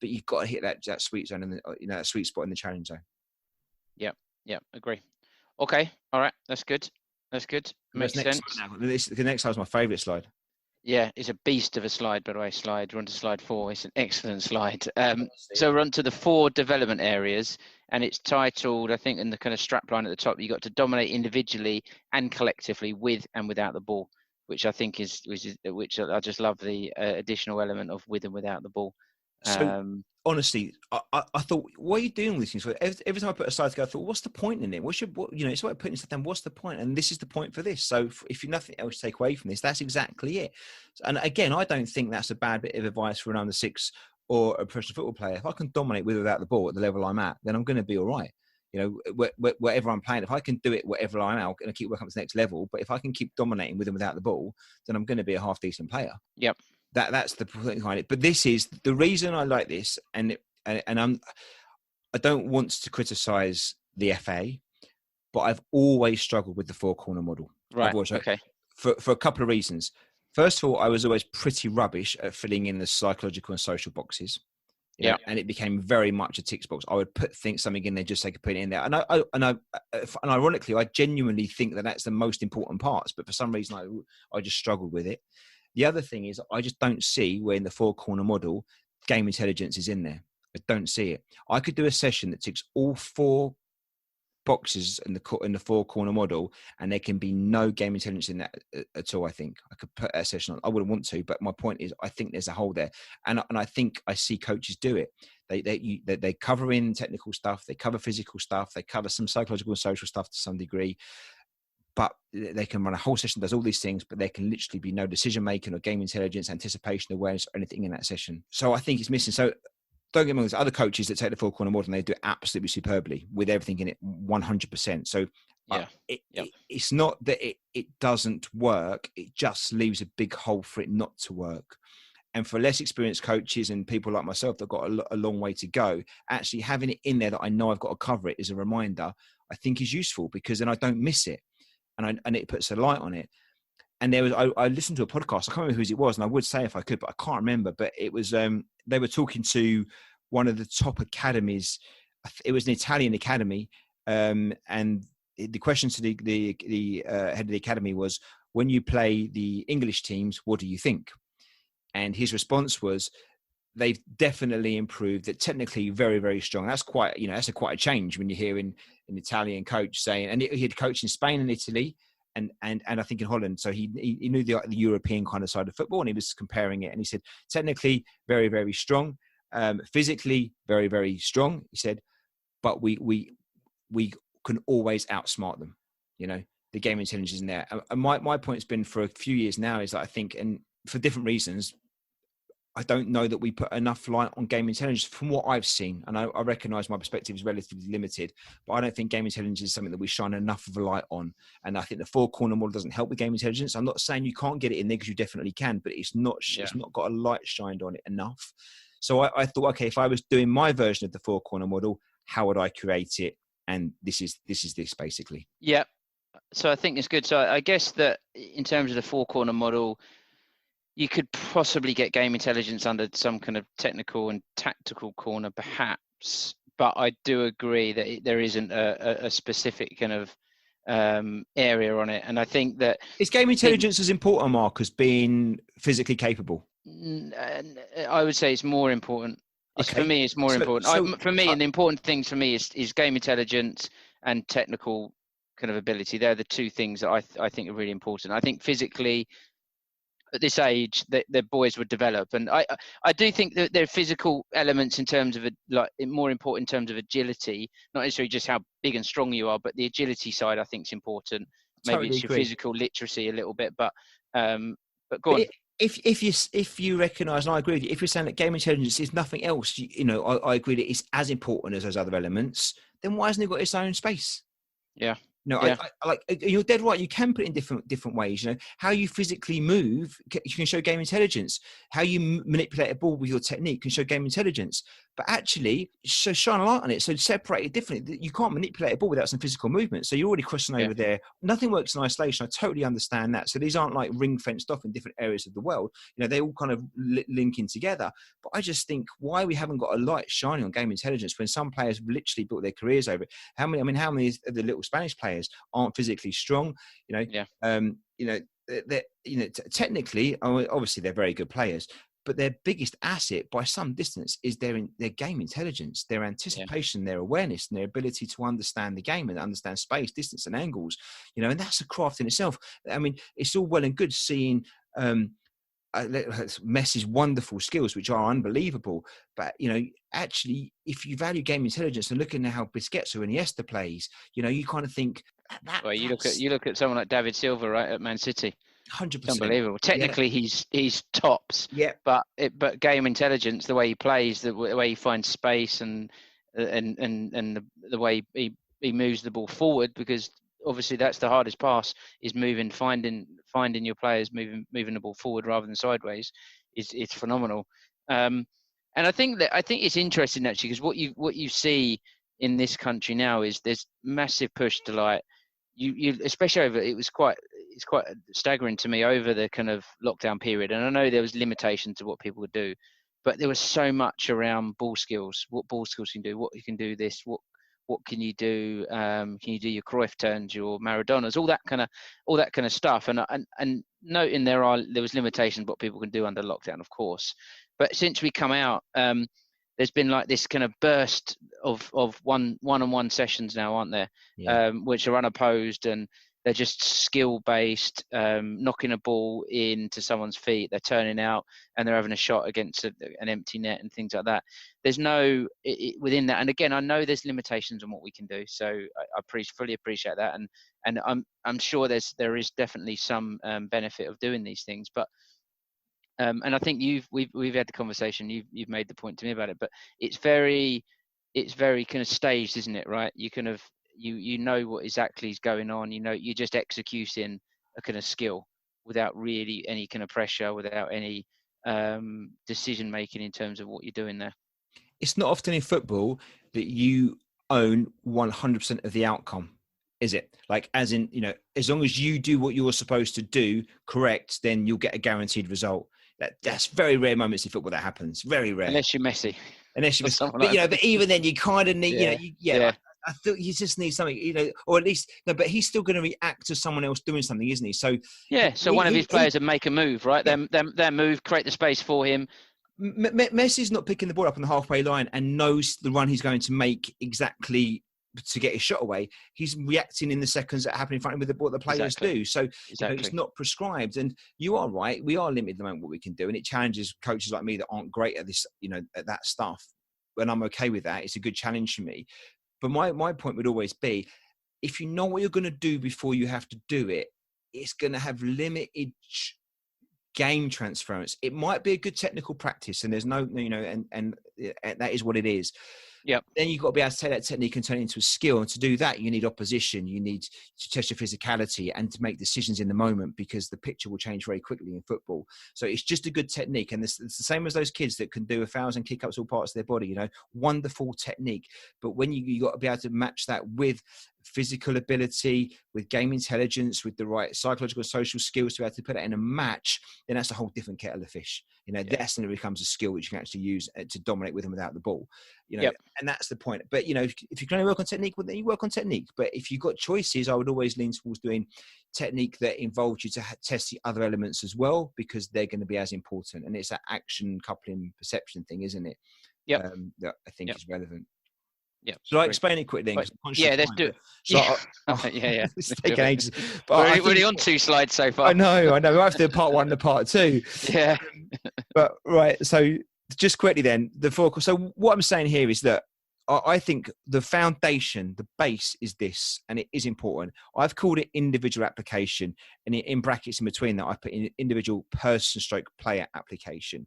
but you've got to hit that sweet zone and that sweet spot in the challenge zone. Yeah, agree. Okay, all right, that's good. Makes sense. The next slide is my favourite slide. Yeah, it's a beast of a slide, by the way. We're on to slide 4. It's an excellent slide. So we're on to the 4 development areas, and it's titled, I think, in the kind of strap line at the top, you got to dominate individually and collectively with and without the ball, which I think which I just love the additional element of with and without the ball. So honestly, I thought, what are you doing with these things? Every time I put a slide together, I thought, what's the point in it? It's like putting stuff down. What's the point? And this is the point for this. So if you nothing else to take away from this, that's exactly it. And again, I don't think that's a bad bit of advice for an under 6 or a professional football player. If I can dominate with or without the ball at the level I'm at, then I'm going to be all right. Whatever I'm playing, if I can do it whatever I'm at, I'm going to keep working up to the next level. But if I can keep dominating with and without the ball, then I'm going to be a half decent player. Yep. That's the point behind it. But this is the reason I like this, and I don't want to criticize the FA, but I've always struggled with the 4-corner model. Right. Okay. For a couple of reasons. First of all, I was always pretty rubbish at filling in the psychological and social boxes. And it became very much a tick box. I would put something in there just so I could put it in there. And ironically, I genuinely think that that's the most important parts. But for some reason, I just struggled with it. The other thing is, I just don't see where in the 4-corner model, game intelligence is in there. I don't see it. I could do a session that ticks all 4 boxes in the 4-corner model, and there can be no game intelligence in that at all. I think I could put a session on. I wouldn't want to, but my point is, I think there's a hole there, and I think I see coaches do it. They cover in technical stuff, they cover physical stuff, they cover some psychological and social stuff to some degree. But they can run a whole session, does all these things, but there can literally be no decision making or game intelligence, anticipation, awareness, or anything in that session. So I think it's missing. So don't get me wrong, there's other coaches that take the four corner model and they do it absolutely superbly with everything in it 100%. So it's not that it doesn't work, it just leaves a big hole for it not to work. And for less experienced coaches and people like myself that got a long way to go, actually having it in there that I know I've got to cover it as a reminder, I think is useful, because then I don't miss it. And it puts a light on it. And I listened to a podcast. I can't remember whose it was, and I would say if I could, but I can't remember. But it was they were talking to one of the top academies. It was an Italian academy, and the question to the head of the academy was, when you play the English teams, what do you think? And his response was, they've definitely improved. That technically very, very strong. That's quite, that's quite a change when you hear an Italian coach saying, and he had coached in Spain and Italy, and I think in Holland. So he knew the European kind of side of football, and he was comparing it. And he said, technically very, very strong, physically very, very strong. He said, but we can always outsmart them. The game intelligence is in there. And my point has been for a few years now is that I think, and for different reasons, I don't know that we put enough light on game intelligence from what I've seen. And I recognize my perspective is relatively limited, but I don't think game intelligence is something that we shine enough of a light on. And I think the four corner model doesn't help with game intelligence. I'm not saying you can't get it in there, because you definitely can, but it's not got a light shined on it enough. So I thought, okay, if I was doing my version of the four corner model, how would I create it? And this is this basically. Yeah. So I think it's good. So I guess that in terms of the four corner model, you could possibly get game intelligence under some kind of technical and tactical corner, perhaps. But I do agree that there isn't a specific kind of area on it. And I think that... Is game intelligence as important, Mark, as being physically capable? I would say it's more important. For me, it's more important. For me, and the important things for me is game intelligence and technical kind of ability. They're the two things that I think are really important. I think physically, at this age, the boys would develop, and I do think that there are physical elements in terms of more important in terms of agility, not necessarily just how big and strong you are, but the agility side I think is important. Maybe it's your physical literacy a little bit, but go on. If you recognise, and I agree with you, if you're saying that game intelligence is nothing else, I agree that it's as important as those other elements, then why hasn't it got its own space? Yeah. No, yeah. You're dead right. You can put it in different ways. How you physically move, you can show game intelligence. How you manipulate a ball with your technique can show game intelligence. But actually, so shine a light on it. So separate it differently. You can't manipulate a ball without some physical movement. So you're already crossing over there. Nothing works in isolation. I totally understand that. So these aren't like ring fenced off in different areas of the world. they all kind of link in together. But I just think why we haven't got a light shining on game intelligence when some players literally built their careers over it. How many of the little Spanish players aren't physically strong? Technically, obviously they're very good players, but their biggest asset by some distance is their game intelligence, their anticipation, their awareness, and their ability to understand the game and understand space, distance, and angles. And that's a craft in itself. I mean, it's all well and good seeing Messi's wonderful skills, which are unbelievable, but actually, if you value game intelligence and looking at how Busquets or Iniesta plays, you kind of think that. Well, you look at someone like David Silva, right, at Man City. 100%. It's unbelievable. Technically, he's tops. Yeah. But game intelligence, the way he plays, the way he finds space, and the way he moves the ball forward, because obviously that's the hardest pass, is finding your players moving the ball forward rather than sideways. It's phenomenal. And I think it's interesting actually, because what you see in this country now is there's massive push to you especially over it's quite staggering to me over the kind of lockdown period. And I know there was limitations to what people would do, but there was so much around ball skills, what ball skills you can do, what you can do this, what can you do? Can you do your Cruyff turns, your Maradonas, all that kind of stuff? And noting there was limitations what people can do under lockdown, of course. But since we come out, there's been like this kind of burst of one-on-one sessions now, aren't there? Yeah. Which are unopposed, and they're just skill based, knocking a ball into someone's feet, they're turning out and they're having a shot against an empty net and things like that. There's no within that, and again, I know there's limitations on what we can do, so I fully appreciate that, and I'm sure there is definitely some benefit of doing these things, but and I think we've had the conversation, you've made the point to me about it, but it's very kind of staged, isn't it? Right? You kind of you know what exactly is going on. You know, you're just executing a kind of skill without really any kind of pressure, without any decision making in terms of what you're doing there. It's not often in football that you own 100% of the outcome, is it? Like, as in, as long as you do what you're supposed to do correct, then you'll get a guaranteed result. That's very rare moments in football that happens. Very rare. Unless you're Messi. Unless you're Messi. But, but even then you kind of need, I thought you just need something, or at least, no, but he's still going to react to someone else doing something, isn't he? So, so one of his players would make a move, right? Yeah. Their move, create the space for him. Messi's not picking the ball up on the halfway line and knows the run he's going to make exactly to get his shot away. He's reacting in the seconds that happen in front of him with what the players do. So it's not prescribed. And you are right. We are limited at the moment what we can do. And it challenges coaches like me that aren't great at this, at that stuff. And I'm okay with that. It's a good challenge for me. But my point would always be, if you know what you're going to do before you have to do it, it's going to have limited game transference. It might be a good technical practice, and there's no, and that is what it is. Yeah. Then you've got to be able to take that technique and turn it into a skill. And to do that, you need opposition. You need to test your physicality and to make decisions in the moment, because the picture will change very quickly in football. So it's just a good technique. And it's the same as those kids that can do 1,000 kick-ups all parts of their body, wonderful technique. But when you got to be able to match that with physical ability, with game intelligence, with the right psychological, social skills to be able to put it in a match, then that's a whole different kettle of fish. That's when it becomes a skill which you can actually use to dominate with and without the ball. And that's the point. But if you can only work on technique, well, then you work on technique. But if you've got choices, I would always lean towards doing technique that involves you to test the other elements as well, because they're going to be as important. And it's that action coupling perception thing, isn't it? That I think is relevant. Yeah. Should I explain it quickly? Let's do it. It's taken ages. But we're only on 2 slides so far. I know. I have to do part 1 and part 2. Yeah. But right. So just quickly then, so what I'm saying here is that I think the foundation, the base is this, and it is important. I've called it individual application, and in brackets in between that, I put in individual person/player application.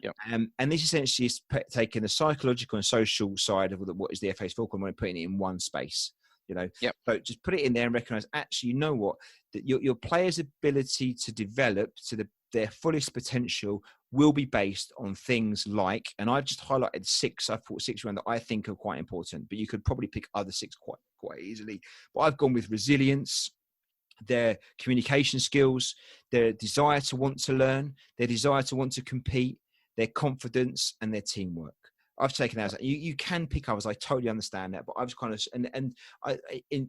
Yep. And this essentially is taking the psychological and social side of what is the FA's fulcrum and putting it in one space. So just put it in there and recognize, actually, you know what, that your player's ability to develop to their fullest potential will be based on things like, and I've just highlighted 6. I've put 6 around that I think are quite important, but you could probably pick other 6 quite easily. But I've gone with resilience, their communication skills, their desire to want to learn, their desire to want to compete, their confidence, and their teamwork. I've taken that as you can pick others. I totally understand that, but I've just kind of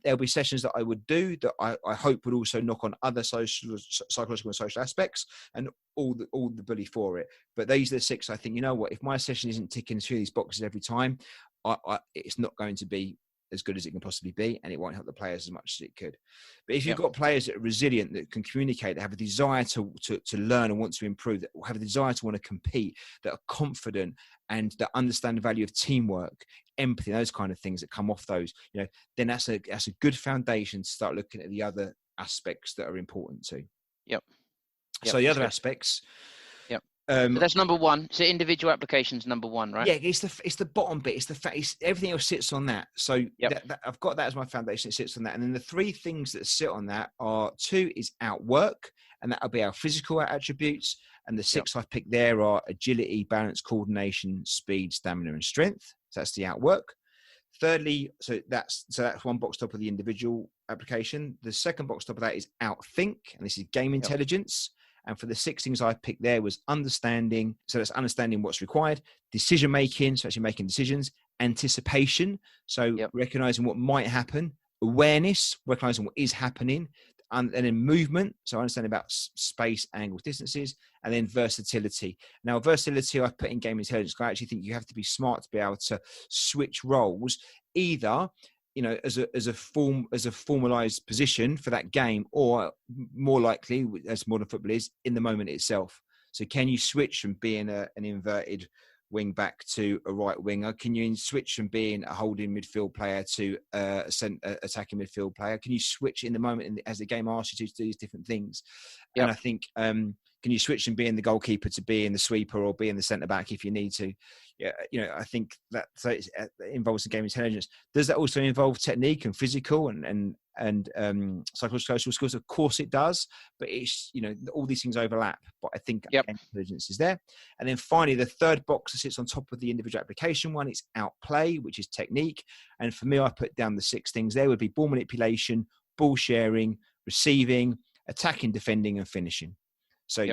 there'll be sessions that I would do that I hope would also knock on other psychological and social aspects, and all the bully for it. But these are the 6. I think, if my session isn't ticking through these boxes every time, it's not going to be as good as it can possibly be, and it won't help the players as much as it could. But if you've got players that are resilient, that can communicate, that have a desire to learn and want to improve, that have a desire to want to compete, that are confident and that understand the value of teamwork, empathy, those kind of things that come off those, then that's a good foundation to start looking at the other aspects that are important too. So the other aspects. So that's number 1. So individual applications, number 1, right? Yeah, it's the bottom bit. It's the fact. Everything else sits on that. So I've got that as my foundation. It sits on that, and then the 3 things that sit on that are 2 is outwork, and that'll be our physical attributes. And the 6 I've picked there are agility, balance, coordination, speed, stamina, and strength. So that's the outwork. Thirdly, so that's one box top of the individual application. The second box top of that is outthink, and this is game intelligence. And for the 6 things I picked there was understanding. So that's understanding what's required, decision making, so actually making decisions, anticipation, so recognizing what might happen, awareness, recognizing what is happening, and then movement, so understanding about space, angles, distances, and then versatility. Now, versatility I've put in game intelligence, because I actually think you have to be smart to be able to switch roles, either as a formalized position for that game, or more likely, as modern football is, in the moment itself. So can you switch from being an inverted wing back to a right winger? Can you switch from being a holding midfield player to a attacking midfield player? Can you switch in the moment as the game asks you to do these different things? Yep. And I think, can you switch from being the goalkeeper to being the sweeper or being the centre back if you need to? Yeah, I think that it involves the game intelligence. Does that also involve technique and physical and psychological skills? Of course it does, but it's, all these things overlap. But I think game intelligence is there. And then finally, the third box that sits on top of the individual application one is outplay, which is technique. And for me, I put down the 6 things there would be ball manipulation, ball sharing, receiving, attacking, defending, and finishing. So,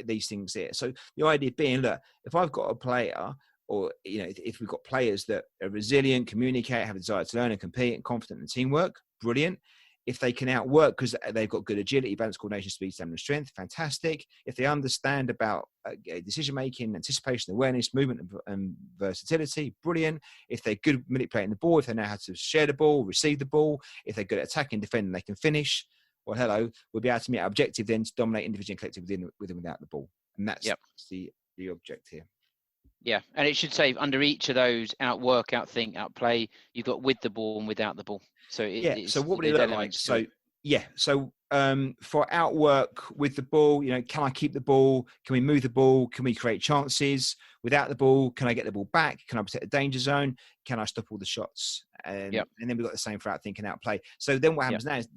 these things there. So the idea being, look, if I've got a player, or, if we've got players that are resilient, communicate, have a desire to learn and compete, and confident in teamwork, brilliant. If they can outwork because they've got good agility, balance, coordination, speed, stamina, strength, fantastic. If they understand about decision-making, anticipation, awareness, movement, and versatility, brilliant. If they're good at manipulating the ball, if they know how to share the ball, receive the ball, if they're good at attacking, defending, they can finish. Well, hello, we'll be able to meet our objective then to dominate individual and collective with and without the ball. And that's the object here. Yeah, and it should say under each of those, outwork, outthink, outplay, you've got with the ball and without the ball. So so what would it look like? So for outwork with the ball, can I keep the ball? Can we move the ball? Can we create chances? Without the ball, can I get the ball back? Can I protect the danger zone? Can I stop all the shots? And then we've got the same for outthink and outplay. So then what happens now is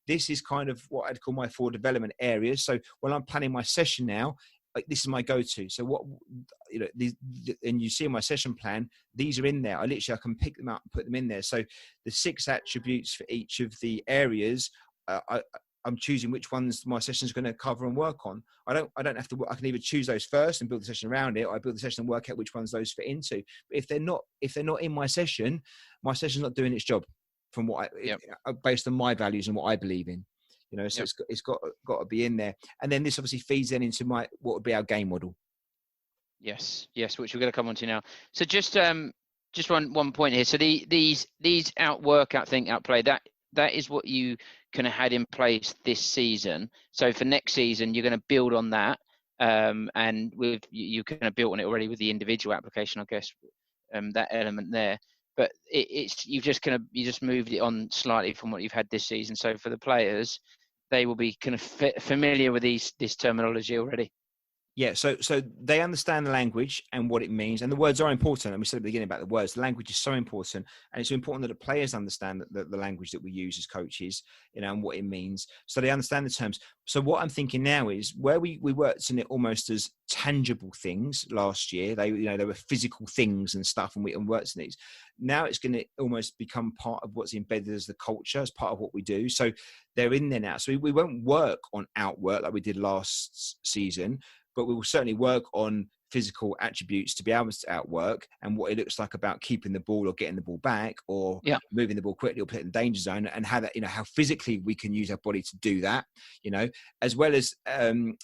this is kind of what I'd call my 4 development areas. So when I'm planning my session now, like, this is my go-to. So what, and you see in my session plan, these are in there. I can pick them up and put them in there. So the 6 attributes for each of the areas, I'm choosing which ones my session is going to cover and work on. I don't have to. I can either choose those first and build the session around it, or I build the session and work out which ones those fit into. But if they're not in my session's not doing its job from what based on my values and what I believe in. So it's got to be in there. And then this obviously feeds then into what would be our game model. Yes, which we're going to come on to now. So just one point here. So these outwork, outthink, outplay, that is what you kind of had in place this season. So for next season, you're going to build on that, and with you kind of built on it already with the individual application, I guess, that element there. But you just moved it on slightly from what you've had this season. So for the players, they will be kind of familiar with this terminology already. Yeah, so they understand the language and what it means, and the words are important. And we said at the beginning about the words. The language is so important, and it's important that the players understand the language that we use as coaches, and what it means, so they understand the terms. So what I'm thinking now is where we worked in it almost as tangible things last year. They were physical things and stuff, and we worked in these. Now it's going to almost become part of what's embedded as the culture, as part of what we do. So they're in there now. So we won't work on outwork like we did last season, but we will certainly work on physical attributes to be able to outwork, and what it looks like about keeping the ball or getting the ball back, or moving the ball quickly or putting the danger zone, and how that, how physically we can use our body to do that, as well as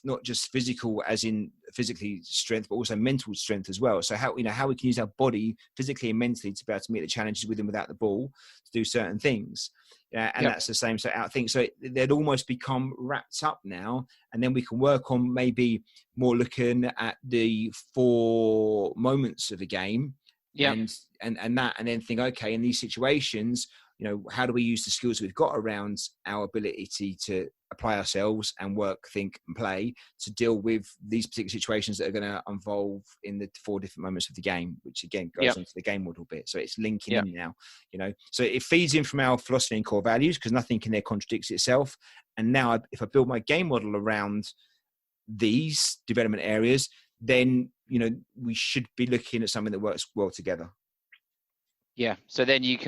not just physical as in physically strength, but also mental strength as well. So how we can use our body physically and mentally to be able to meet the challenges with and without the ball to do certain things. That's the same sort of outthink. So they'd almost become wrapped up now, and then we can work on maybe more looking at the 4 moments of the game, and then think, okay, in these situations, how do we use the skills we've got around our ability to apply ourselves and work, think, and play to deal with these particular situations that are going to involve in the 4 different moments of the game, which again goes onto the game model bit. So it's linking in now, so it feeds in from our philosophy and core values, because nothing in there contradicts itself. And now if I build my game model around these development areas, then, we should be looking at something that works well together. Yeah. So then you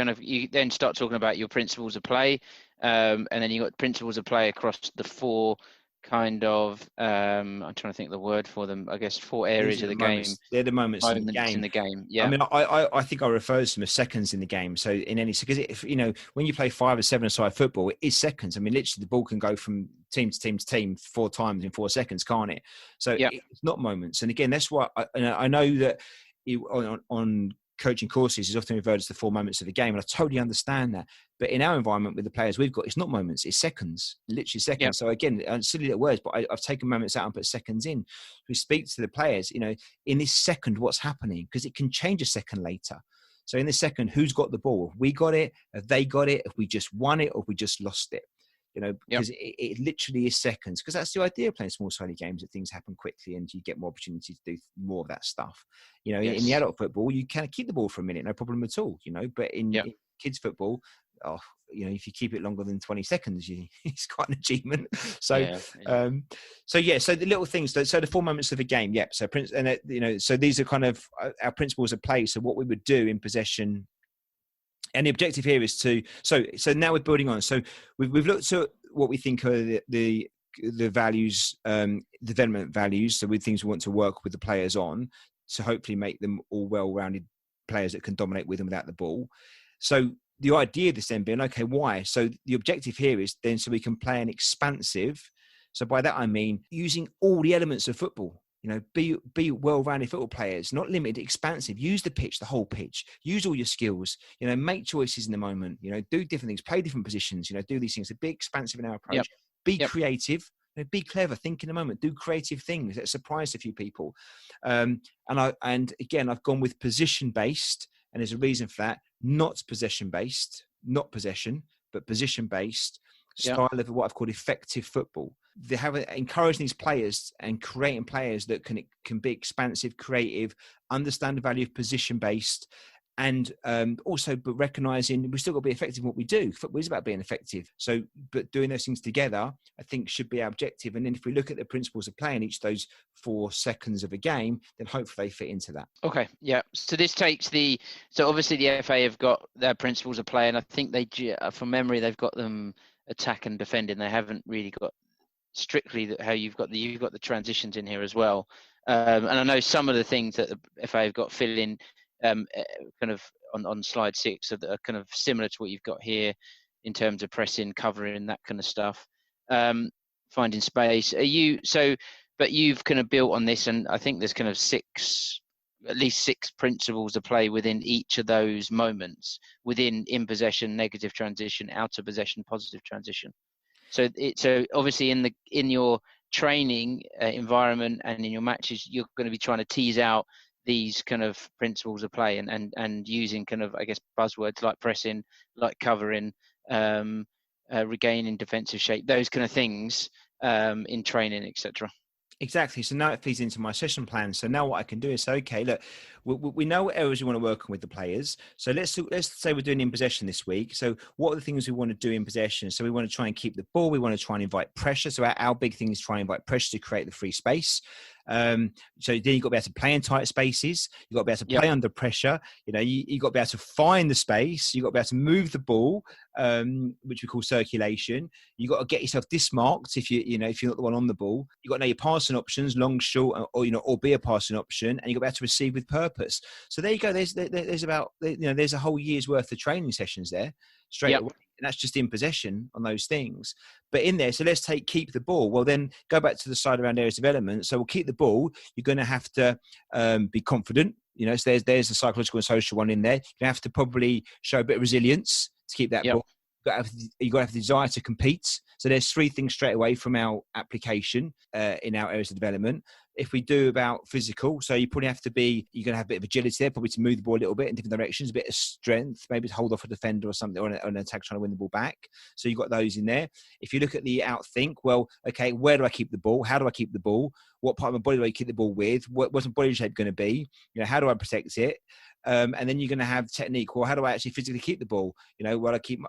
then start talking about your principles of play, and then you got principles of play across the 4 kind of I'm trying to think of the word for them. I guess 4 areas of the game. They're the moments in the game. Yeah. I mean, I think I refer to them as seconds in the game. So in any, because if when you play 5 or 7-a-side football, it is seconds. I mean, literally the ball can go from team to team to team 4 times in 4 seconds, can't it? So it's not moments. And again, that's what I know that on coaching courses is often referred as the 4 moments of the game, and I totally understand that. But in our environment with the players we've got, it's not moments, it's seconds, literally seconds. Yep. So again, silly little words, but I've taken moments out and put seconds in. We speak to the players, in this second, what's happening? Because it can change a second later. So in this second, who's got the ball? Have we got it? Have they got it? Have we just won it, or have we just lost it? Because it literally is seconds. Because that's the idea of playing small-sided games, that things happen quickly and you get more opportunity to do more of that stuff. Yes. In the adult football, you can keep the ball for a minute, no problem at all. But in kids football, if you keep it longer than 20 seconds, it's quite an achievement. So, so the little things. So the 4 moments of a game. Yeah. So so these are kind of our principles of play. So what we would do in possession. And the objective here is so now we're building on. So we've looked at what we think are the values, development values. So with things we want to work with the players on to hopefully make them all well-rounded players that can dominate with and without the ball. So the idea of this then being, okay, why? So the objective here is then so we can play an expansive. So by that I mean using all the elements of football. Be well-rounded football players, not limited, expansive. Use the pitch, the whole pitch. Use all your skills. Make choices in the moment. Do different things, play different positions. Do these things. Be expansive in our approach. Yep. Be creative. Be clever. Think in the moment. Do creative things that surprise a few people. And again, I've gone with position-based, and there's a reason for that. Not possession-based, not possession, but position-based style of what I've called effective football. They have encouraging these players and creating players that can be expansive, creative, understand the value of position-based, and also but recognizing we still got to be effective in what we do. Football is about being effective. So, but doing those things together, I think, should be our objective. And then if we look at the principles of play in each of those 4 seconds of a game, then hopefully they fit into that. Okay, yeah. So this takes so obviously the FA have got their principles of play, and I think from memory, they've got them attack and defending. They haven't really got strictly how you've got the transitions in here as well. And I know some of the things that the FA have got fill in kind of on slide 6 that are kind of similar to what you've got here in terms of pressing, covering, that kind of stuff, finding space. But you've kind of built on this, and I think there's kind of at least 6 principles of play within each of those moments, within in possession, negative transition, out of possession, positive transition. So obviously in your training environment and in your matches, you're going to be trying to tease out these kind of principles of play and using kind of, I guess, buzzwords like pressing, like covering, regaining defensive shape, those kind of things in training, etc. Exactly. So now it feeds into my session plan. So now what I can do is say, okay, look, we know what areas we want to work on with the players. So let's say we're doing in possession this week. So what are the things we want to do in possession? So we want to try and keep the ball. We want to try and invite pressure. So our big thing is try and invite pressure to create the free space. So then you've got to be able to play in tight spaces. You've got to be able to play under pressure. You've got to be able to find the space. You've got to be able to move the ball, which we call circulation. You've got to get yourself dismarked if you're not the one on the ball. You've got to know your passing options, long, short, or be a passing option, and you've got to be able to receive with purpose. So there you go. There's about there's a whole year's worth of training sessions there straight away. And that's just in possession on those things. But in there, so let's keep the ball. Well, then go back to the side around areas of development. So we'll keep the ball. You're going to have to be confident. So there's a psychological and social one in there. You have to probably show a bit of resilience to keep that ball. You've got to have the desire to compete. So there's 3 things straight away from our application in our areas of development. If we do about physical, so you're going to have a bit of agility there, probably to move the ball a little bit in different directions, a bit of strength, maybe to hold off a defender or something, or an attack trying to win the ball back. So you've got those in there. If you look at the outthink, well, okay, where do I keep the ball? How do I keep the ball? What part of my body do I keep the ball with? What's my body shape going to be? How do I protect it? And then you're going to have technique. Well, how do I actually physically keep the ball? Well, I keep,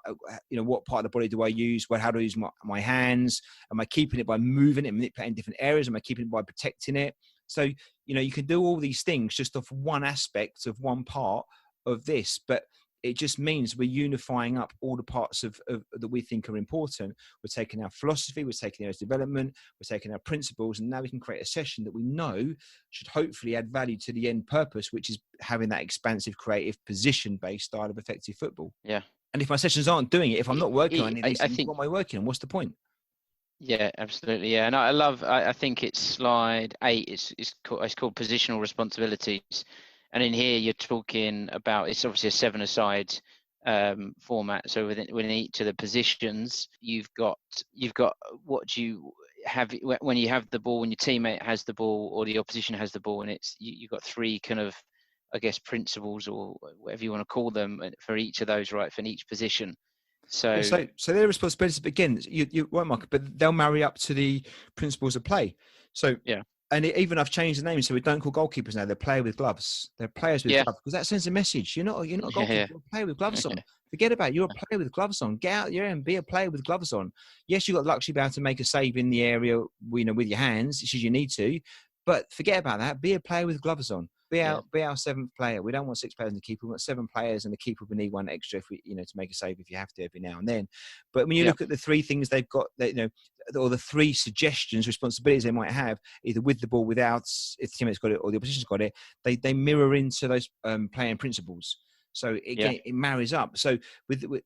what part of the body do I use? Well, how do I use my hands? Am I keeping it by moving it, manipulating different areas? Am I keeping it by protecting it? So, you can do all these things just off one aspect of one part of this, but it just means we're unifying up all the parts of that we think are important. We're taking our philosophy, we're taking our development, we're taking our principles, and now we can create a session that we know should hopefully add value to the end purpose, which is having that expansive, creative, position-based style of effective football. Yeah. And if my sessions aren't doing it, if I'm not working on any of these things, what am I working on? What's the point? Yeah, absolutely. Yeah, and I think it's slide 8. It's called positional responsibilities, And in here, you're talking about, it's obviously a 7-a-side format. So within each of the positions, you've got what you have when you have the ball, when your teammate has the ball or the opposition has the ball, and you've got 3 kind of, I guess, principles or whatever you want to call them for each of those, right, for each position. So their responsibilities, but again, you right, Mark, but they'll marry up to the principles of play. So yeah. And even I've changed the name, so we don't call goalkeepers now. They're player with gloves. They're players with gloves, because that sends a message. You're not a goalkeeper. You're a player with gloves on. Forget about it. You're a player with gloves on. Get out there and be a player with gloves on. Yes, you've got the luxury about to make a save in the area, with your hands, should you need to. But forget about that. Be a player with gloves on. Be our 7th player. We don't want 6 players in the keeper. We want 7 players, and the keeper will need 1 extra if we, to make a save if you have to every now and then. But when you look at the 3 things they've got, or the 3 suggestions, responsibilities they might have, either with the ball, without, if the teammate's got it or the opposition's got it, they mirror into those playing principles. So again, it marries up. So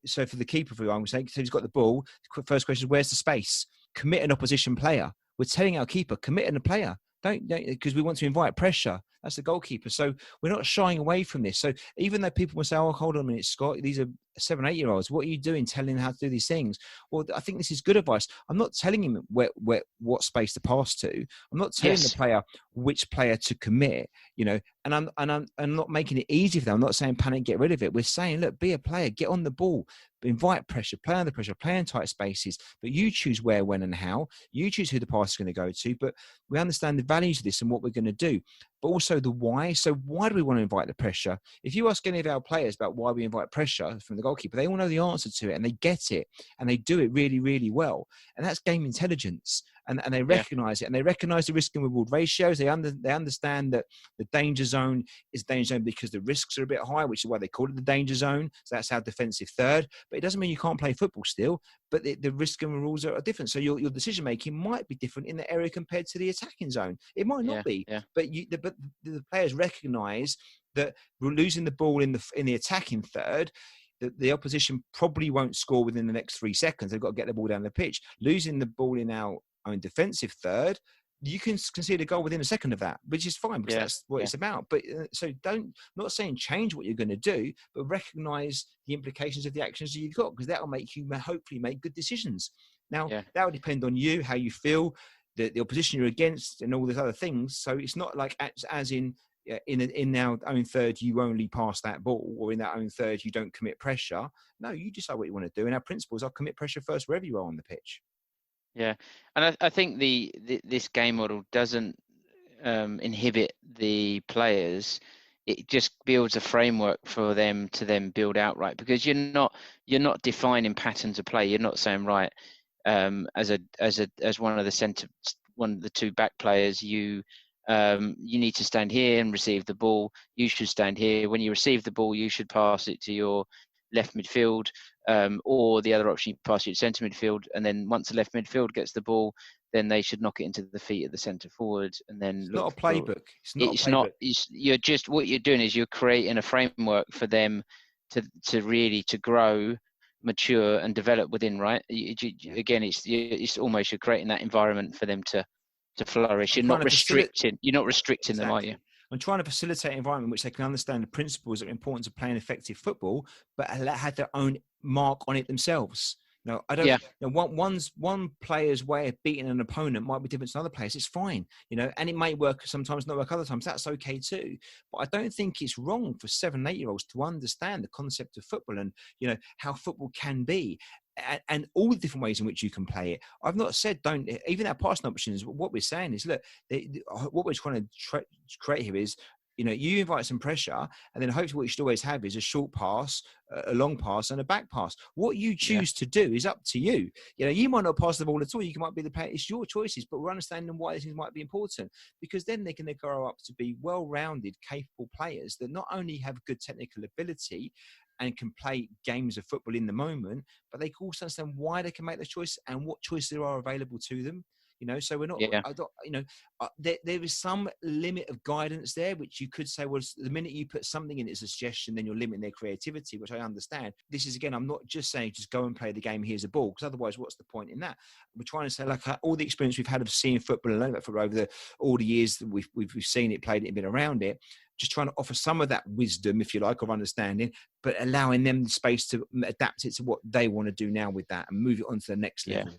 so for the keeper, for argument's sake, so he's got the ball. The first question is, where's the space? Commit an opposition player. We're telling our keeper, commit a player. Don't, because we want to invite pressure. That's the goalkeeper. So we're not shying away from this. So even though people will say, "Oh, hold on a minute, Scott, these are 7, 8-year-olds. What are you doing telling them how to do these things?" Well, I think this is good advice. I'm not telling him what space to pass to. I'm not telling the player which player to commit, and I'm not making it easy for them. I'm not saying panic, get rid of it. We're saying, look, be a player, get on the ball, invite pressure, play under pressure, play in tight spaces, but you choose where, when, and how. You choose who the pass is going to go to, but we understand the values of this and what we're going to do, but also the why. So why do we want to invite the pressure? If you ask any of our players about why we invite pressure from the goalkeeper, they all know the answer to it, and they get it, and they do it really, really well. And that's game intelligence. And they recognize it, and they recognize the risk and reward ratios. They understand that the danger zone is danger zone because the risks are a bit high, which is why they call it the danger zone. So that's our defensive third. But it doesn't mean you can't play football still, but the risk and rules are different. So your decision making might be different in the area compared to the attacking zone. It might not be, but the players recognize that we're losing the ball in the attacking third. The opposition probably won't score within the next 3 seconds. They've got to get the ball down the pitch. Losing the ball in our own defensive third, you can concede a goal within a second of that, which is fine because that's what it's about. But so not saying change what you're going to do, but recognize the implications of the actions that you've got, because that will make you hopefully make good decisions. Now, that will depend on you, how you feel, the opposition you're against, and all these other things. So it's not like as in our own third, you only pass that ball, or in that own third, you don't commit pressure. No, you decide what you want to do. And our principles are commit pressure first wherever you are on the pitch. Yeah, and I think this game model doesn't inhibit the players. It just builds a framework for them to then build out, right? Because you're not defining patterns of play. You're not saying, right, as one of the 2 back players, you need to stand here and receive the ball. You should stand here. When you receive the ball, you should pass it to your left midfield, or the other option, you pass it to centre midfield, and then once the left midfield gets the ball, then they should knock it into the feet of the centre forward, and then it's not a playbook. What you're doing is you're creating a framework for them to really grow, mature, and develop within. Right? Again, it's almost you're creating that environment for them to flourish. You're not restricting them, are you? I'm trying to facilitate an environment in which they can understand the principles that are important to playing effective football, but have their own mark on it themselves. I don't. One player's way of beating an opponent might be different to another players. It's fine, and it may work sometimes, not work other times. That's okay too. But I don't think it's wrong for 7, 8-year-olds to understand the concept of football and how football can be. And all the different ways in which you can play it. I've not said don't. Even our passing options. What we're saying is, look, what we're trying to create here is, you invite some pressure, and then hopefully what you should always have is a short pass, a long pass, and a back pass. What you choose to do is up to you. You might not pass the ball at all. You might be the player. It's your choices, but we're understanding why these things might be important, because then they can grow up to be well-rounded, capable players that not only have good technical ability and can play games of football in the moment, but they can also understand why they can make the choice and what choices there are available to them. So we're not, there is some limit of guidance there, which you could say was the minute you put something in as a suggestion, then you're limiting their creativity, which I understand. This is, again, I'm not just saying just go and play the game, here's a ball, because otherwise what's the point in that? We're trying to say, like, all the experience we've had of seeing football and learning about football over all the years that we've seen it, played it, and been around it, just trying to offer some of that wisdom, if you like, of understanding, but allowing them the space to adapt it to what they want to do now with that and move it on to the next level.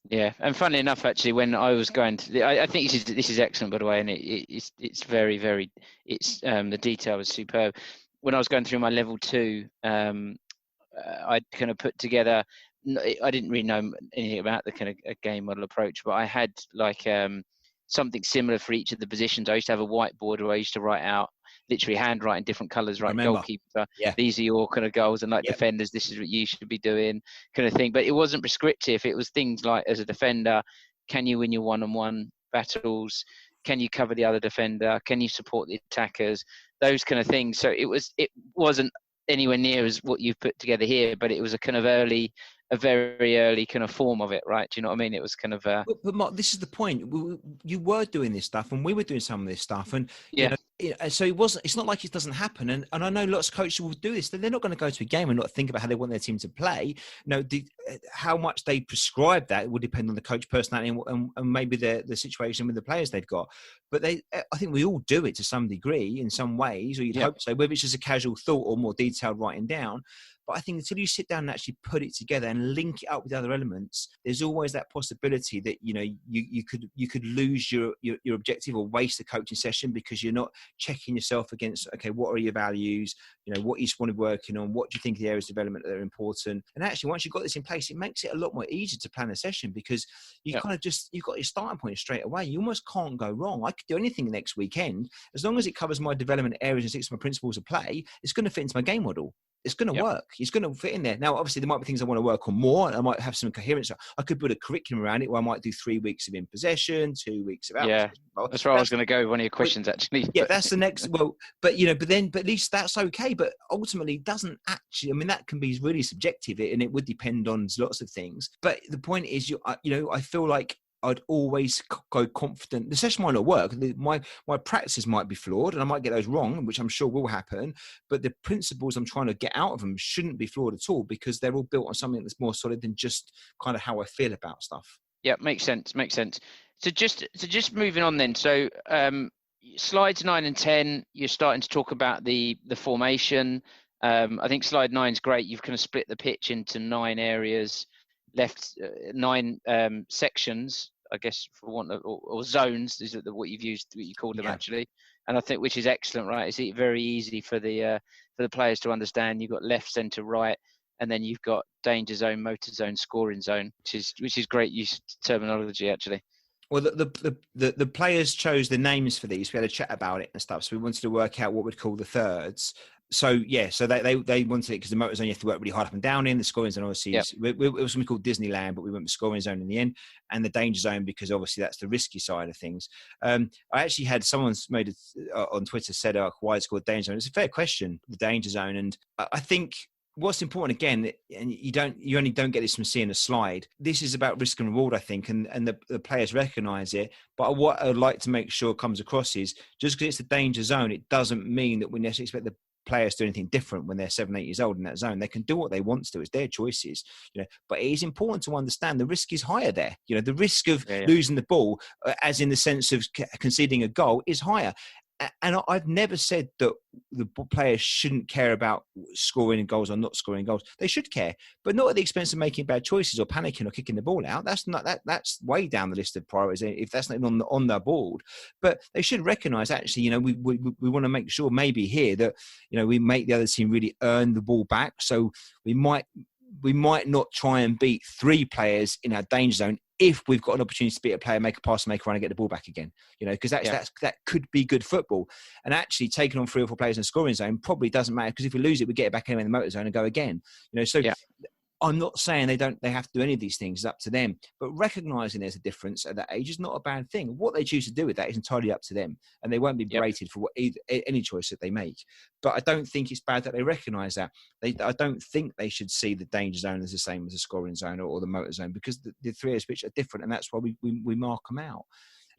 Yeah, and funnily enough, actually, when I was going to, I think this is excellent, by the way, and it's very, very, the detail is superb. When I was going through my level 2, I kind of put together. I didn't really know anything about the kind of a game model approach, but I had like something similar for each of the positions. I used to have a whiteboard where I used to write out, literally handwriting different colours, right? Goalkeeper, these are your kind of goals, and like defenders, this is what you should be doing, kind of thing. But it wasn't prescriptive. It was things like, as a defender, can you win your one-on-one battles? Can you cover the other defender? Can you support the attackers? Those kind of things. So it wasn't anywhere near as what you've put together here, but it was a kind of a very early kind of form of it, right? Do you know what I mean? It was kind of but Mark, this is the point. You were doing this stuff and we were doing some of this stuff, and you know, so it's not like it doesn't happen. And I know lots of coaches will do this. They're not going to go to a game and not think about how they want their team to play. How much they prescribe that will depend on the coach personality and maybe the situation with the players they've got. But I think we all do it to some degree in some ways, or you'd hope so, whether it's just a casual thought or more detailed writing down. But I think until you sit down and actually put it together and link it up with other elements, there's always that possibility that you could lose your objective or waste a coaching session because you're not checking yourself against, okay, what are your values? What each one is working on. What do you think are the areas of development that are important? And actually, once you've got this in place, it makes it a lot more easier to plan a session because you've got your starting point straight away. You almost can't go wrong. I could do anything next weekend as long as it covers my development areas and sticks to my principles of play. It's going to fit into my game model. It's going to work. It's going to fit in there. Now, obviously, there might be things I want to work on more. And I might have some coherence. I could build a curriculum around it where I might do 3 weeks of in possession, 2 weeks of out. Yeah, that's where I was going to go with one of your questions, actually. Yeah, that's the next. Well, but at least that's okay. But ultimately, it doesn't actually. I mean, that can be really subjective, and it would depend on lots of things. But the point is, I feel like I'd always go confident. The session might not work. My practices might be flawed and I might get those wrong, which I'm sure will happen. But the principles I'm trying to get out of them shouldn't be flawed at all because they're all built on something that's more solid than just kind of how I feel about stuff. Yeah, makes sense. So just moving on then. So slides 9 and 10, you're starting to talk about the formation. I think slide 9 is great. You've kind of split the pitch into 9 areas. Left 9 sections, I guess, for want of, or zones is what you've used, what you called them actually, and I think which is excellent, right? It's very easy for the players to understand. You've got left, centre, right, and then you've got danger zone, motor zone, scoring zone, which is great use of terminology actually. Well, the players chose the names for these. We had a chat about it and stuff, so we wanted to work out what we'd call the thirds. So they wanted it because the motor zone you have to work really hard up and down in. The scoring zone obviously it was something called Disneyland, but we went with scoring zone in the end, and the danger zone because obviously that's the risky side of things. I actually had someone made it on Twitter said, why it's called danger zone. It's a fair question, the danger zone, and I think what's important again, and you only don't get this from seeing a slide. This is about risk and reward, I think, and the players recognise it. But what I'd like to make sure comes across is just because it's a danger zone, it doesn't mean that we necessarily expect the players do anything different when they're 7, 8 years old in that zone. They can do what they want to do. It's their choices, but it is important to understand the risk is higher there. The risk of losing the ball, as in the sense of conceding a goal, is higher. And I've never said that the players shouldn't care about scoring goals or not scoring goals. They should care, but not at the expense of making bad choices or panicking or kicking the ball out. That's not that's way down the list of priorities if that's not on their board. But they should recognise actually, we want to make sure maybe here that we make the other team really earn the ball back. So we might not try and beat 3 players in our danger zone if we've got an opportunity to beat a player, make a pass, make a run, and get the ball back again. Because that could be good football. And actually, taking on 3 or 4 players in the scoring zone probably doesn't matter because if we lose it, we get it back in the motor zone and go again. I'm not saying they have to do any of these things. It's up to them. But recognising there's a difference at that age is not a bad thing. What they choose to do with that is entirely up to them. And they won't be berated for any choice that they make. But I don't think it's bad that they recognise that. I don't think they should see the danger zone as the same as the scoring zone or the motor zone because the 3 areas which are different. And that's why we mark them out.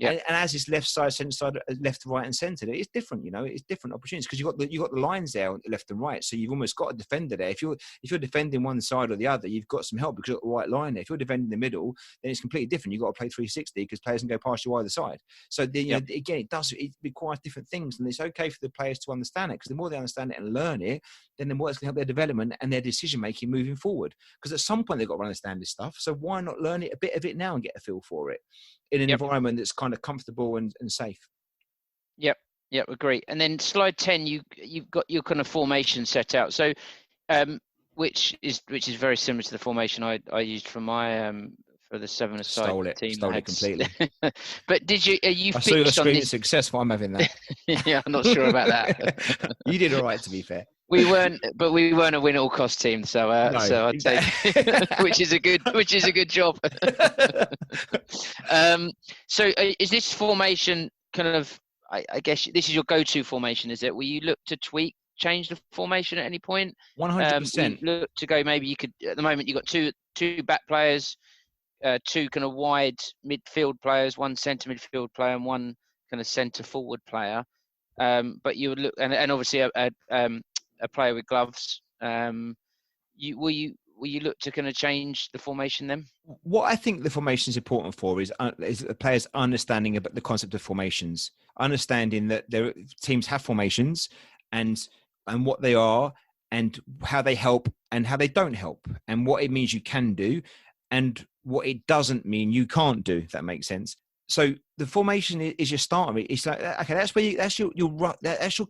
And as it's left side, centre side, left, right, and centre, it's different. It's different opportunities because you've got the lines there left and right. So you've almost got a defender there. If you're defending one side or the other, you've got some help because you've got the right line there. If you're defending the middle, then it's completely different. You've got to play 360 because players can go past you either side. So again, it requires different things, and it's okay for the players to understand it because the more they understand it and learn it, then the more it's going to help their development and their decision making moving forward. Because at some point they've got to understand this stuff. So why not learn it, a bit of it now, and get a feel for it in an environment that's kind of comfortable and safe. Yep, agree. And then slide 10, you've got your kind of formation set out. So, which is very similar to the formation I used for my for the 7-a-side team. Stole it completely. But did you? I saw your screen is successful. I'm having that. Yeah, I'm not sure about that. You did all right, to be fair. We weren't a win at all cost team, so I'd say, which is a good job. So is this formation kind of? I guess this is your go-to formation, is it? Will you look to change the formation at any point? 100%. Look to go. Maybe you could. At the moment, you've got two back players, two kind of wide midfield players, one centre midfield player, and one kind of centre forward player. But you would look, and obviously a player with gloves. Will you look to kind of change the formation then? What I think the formation is important for is the players understanding about the concept of formations, understanding that their teams have formations and what they are and how they help and how they don't help and what it means you can do and what it doesn't mean you can't do, if that makes sense. So the formation is your starter. It's like, okay, that's your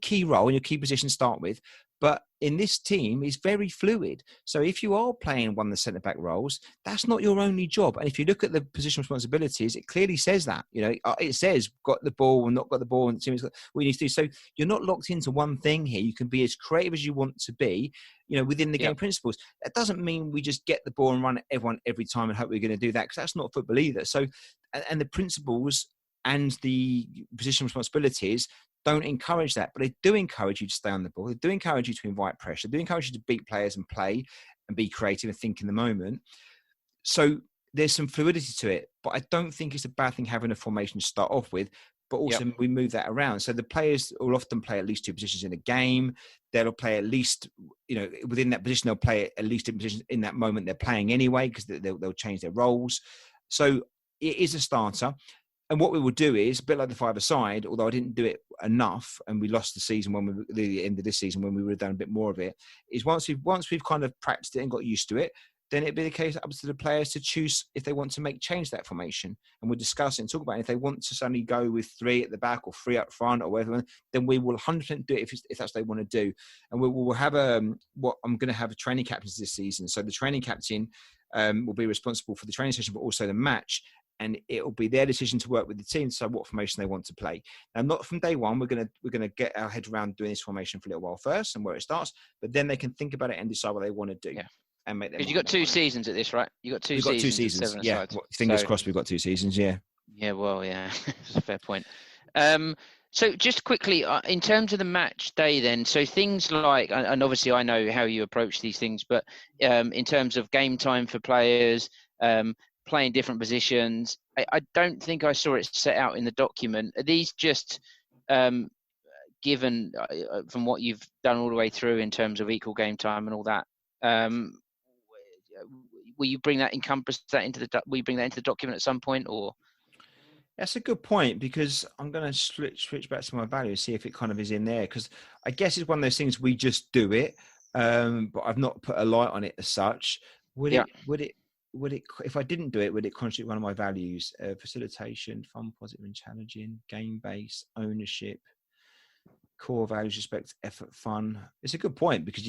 key role and your key position to start with. But in this team, it's very fluid. So if you are playing one of the centre-back roles, that's not your only job. And if you look at the position responsibilities, it clearly says that. It says got the ball and not got the ball, and the team has got what you need to do. So you're not locked into one thing here. You can be as creative as you want to be, within the game principles. That doesn't mean we just get the ball and run at everyone every time and hope we're going to do that, because that's not football either. So, and the principles and the position responsibilities don't encourage that, but they do encourage you to stay on the ball. They do encourage you to invite pressure. They do encourage you to beat players and play and be creative and think in the moment. So there's some fluidity to it, but I don't think it's a bad thing having a formation to start off with, but also we move that around. So the players will often play at least two positions in a game. They'll play at least, within that position, they'll play at least two positions in that moment they're playing anyway, because they'll change their roles. So it is a starter. And what we will do is, a bit like the five-a-side, although I didn't do it enough and we lost the season the end of this season when we would have done a bit more of it, is once we've kind of practiced it and got used to it, then it'd be the case up to the players to choose if they want to change that formation. And we'll discuss it and talk about it. If they want to suddenly go with 3 at the back or 3 up front or whatever, then we will 100% do it if that's what they want to do. And we'll have I'm going to have a training captains this season. So the training captain will be responsible for the training session, but also the match. And it will be their decision to work with the team to decide what formation they want to play. Now, not from day one. We're gonna get our head around doing this formation for a little while first and where it starts. But then they can think about it and decide what they want to do. Yeah. And make. Because you got 2 seasons at this, right? You got 2 seasons. We've got 2 seasons. Yeah. Fingers crossed. We've got 2 seasons. Yeah. Yeah. Well, yeah. That's a fair point. So just quickly, in terms of the match day then, so things like, and obviously I know how you approach these things, but in terms of game time for players, playing different positions, I don't think I saw it set out in the document. Are these just given from what you've done all the way through in terms of equal game time and all that? Will you bring that will you bring that into the document at some point, or? That's a good point, because I'm going to switch back to my values, see if it kind of is in there, because I guess it's one of those things we just do it, but I've not put a light on it as such. Would it, if I didn't do it, would it constitute one of my values? Facilitation, fun, positive and challenging, game-based, ownership, core values, respect, effort, fun. It's a good point, because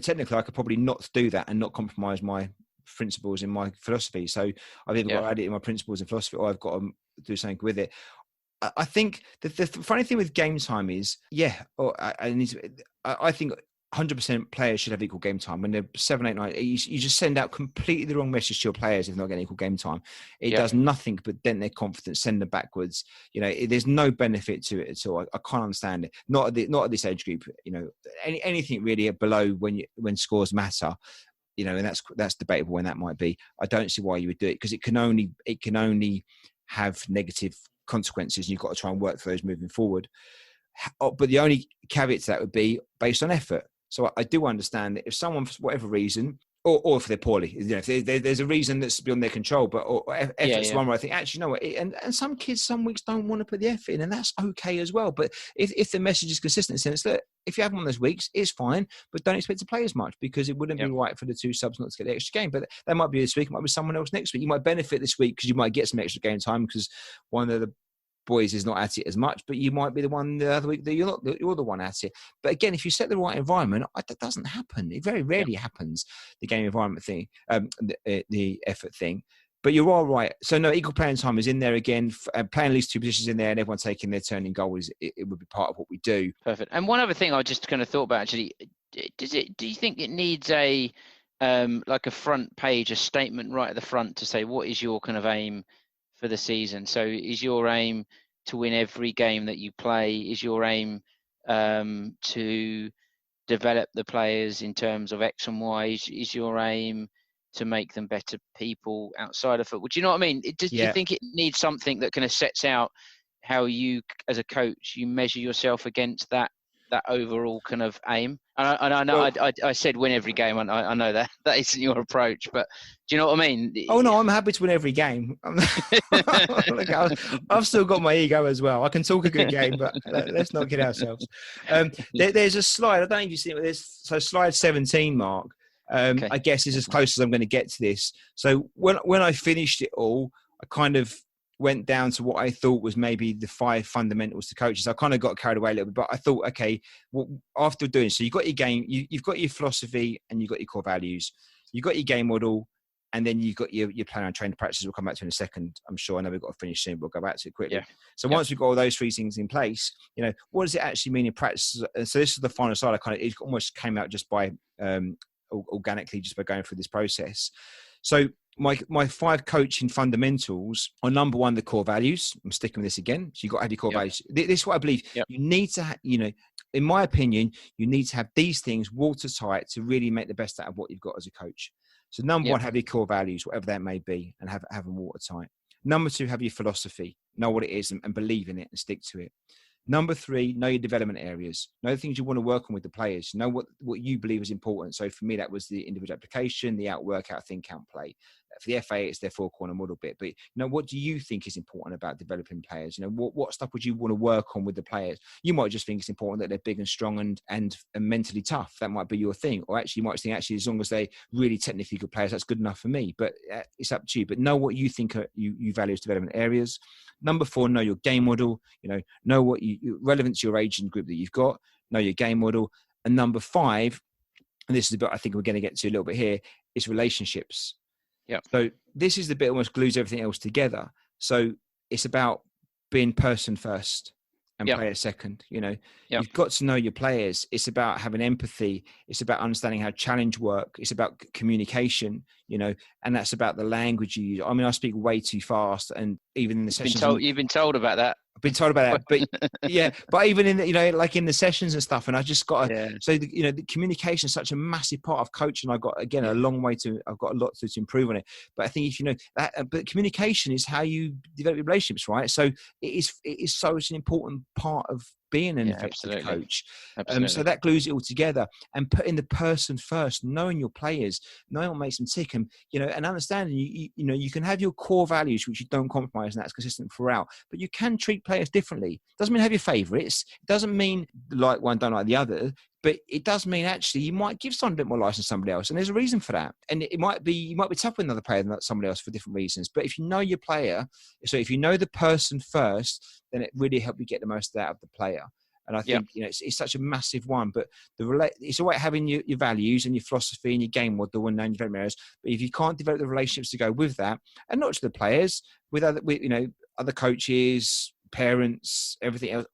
technically I could probably not do that and not compromise my principles in my philosophy. So I've either got to add it in my principles and philosophy, or I've got to do something with it. I think the funny thing with game time is, I think 100% players should have equal game time. When they're 7, 8, 9, you just send out completely the wrong message to your players if they're not getting equal game time. It does nothing but dent their confidence, send them backwards. There's no benefit to it at all. I can't understand it. Not at this age group. Anything really below when scores matter. And that's debatable when that might be. I don't see why you would do it, because it can only have negative consequences, and you've got to try and work for those moving forward. But the only caveat to that would be based on effort. So I do understand that if someone, for whatever reason, or if they're poorly, if there's a reason that's beyond their control, but effort's the one where I think, actually, you know what, and some kids some weeks don't want to put the effort in, and that's okay as well. But if the message is consistent in the sense that if you have one of those weeks, it's fine, but don't expect to play as much, because it wouldn't be right for the two subs not to get the extra game. But that might be this week, it might be someone else next week. You might benefit this week because you might get some extra game time because one of the boys is not at it as much, but you might be the one the other week that you're the one at it. But again, if you set the right environment, that doesn't happen. It very rarely happens, the game environment thing, the effort thing. But you're all right. So no, equal playing time is in there again. Playing at least two positions in there, and everyone taking their turn in goal it would be part of what we do. Perfect. And one other thing I just kind of thought about, actually, do you think it needs a like a front page, a statement right at the front to say what is your kind of aim for the season? So is your aim to win every game that you play? Is your aim to develop the players in terms of X and Y? Is your aim to make them better people outside of football? Do you know what I mean? Do you think it needs something that kind of sets out how you, as a coach, you measure yourself against that overall kind of aim? And I know I said win every game. I know that isn't your approach, but do you know what I mean? Oh no, I'm happy to win every game. Look, I've still got my ego as well. I can talk a good game, but let's not kid ourselves. There's a slide. I don't know if you've seen it. So slide 17, Mark. I guess is as close as I'm going to get to this. So when I finished it all, I kind of went down to what I thought was maybe the 5 fundamentals to coaches. I kind of got carried away a little bit, but I thought, okay, well, after doing so, you've got your game, you've got your philosophy, and you've got your core values. You've got your game model, and then you've got your plan and training practices. We'll come back to in a second. I'm sure. I know we've got to finish soon, but we'll go back to it quickly. Yeah. So once we've got all those 3 things in place, what does it actually mean in practice? So this is the final slide. It almost came out just by organically, just by going through this process. So my 5 coaching fundamentals are: number 1, the core values. I'm sticking with this again. So you've got to have your core values. This is what I believe. You need to, in my opinion, you need to have these things watertight to really make the best out of what you've got as a coach. So number 1, have your core values, whatever that may be, and have them watertight. Number 2, have your philosophy. Know what it is and believe in it and stick to it. Number 3, know your development areas. Know the things you want to work on with the players. Know what you believe is important. So for me, that was the individual application, the out workout, think, count, play. For the FA, it's their 4-corner model bit. But what do you think is important about developing players? What stuff would you want to work on with the players? You might just think it's important that they're big and strong and mentally tough. That might be your thing. Or actually, you might think as long as they're really technically good players, that's good enough for me. But it's up to you. But know what you think you value as development areas. Number 4, know your game model. Know what relevant to your age and group that you've got. Know your game model. And number 5, and this is the bit I think we're going to get to a little bit here, is relationships. Yeah. So this is the bit that almost glues everything else together. So it's about being person first and player second. You've got to know your players. It's about having empathy. It's about understanding how challenge work. It's about communication, and that's about the language you use. I mean, I speak way too fast, and even in the sessions, you've been told about that. I've been told about that, but even in the, like in the sessions and stuff, and I just got to, so the communication is such a massive part of coaching. I've got, again, a long way I've got a lot to improve on it, but I think if you know that, but communication is how you develop your relationships, right? So it is such an important part of being an effective coach. So that glues it all together, and putting the person first, knowing your players, knowing what makes them tick, and and understanding you can have your core values which you don't compromise, and that's consistent throughout, but you can treat players differently. Doesn't mean have your favorites. It doesn't mean like one don't like the other, but it does mean actually you might give someone a bit more license than somebody else, and there's a reason for that. And it might be you might be tougher with another player than somebody else for different reasons. But if you know your player, so if you know the person first, then it really helps you get the most out of the player. And I think it's such a massive one. But it's all right having your values and your philosophy and your game model and knowing your development areas. But if you can't develop the relationships to go with that, and not just the players, with other coaches, parents, everything else,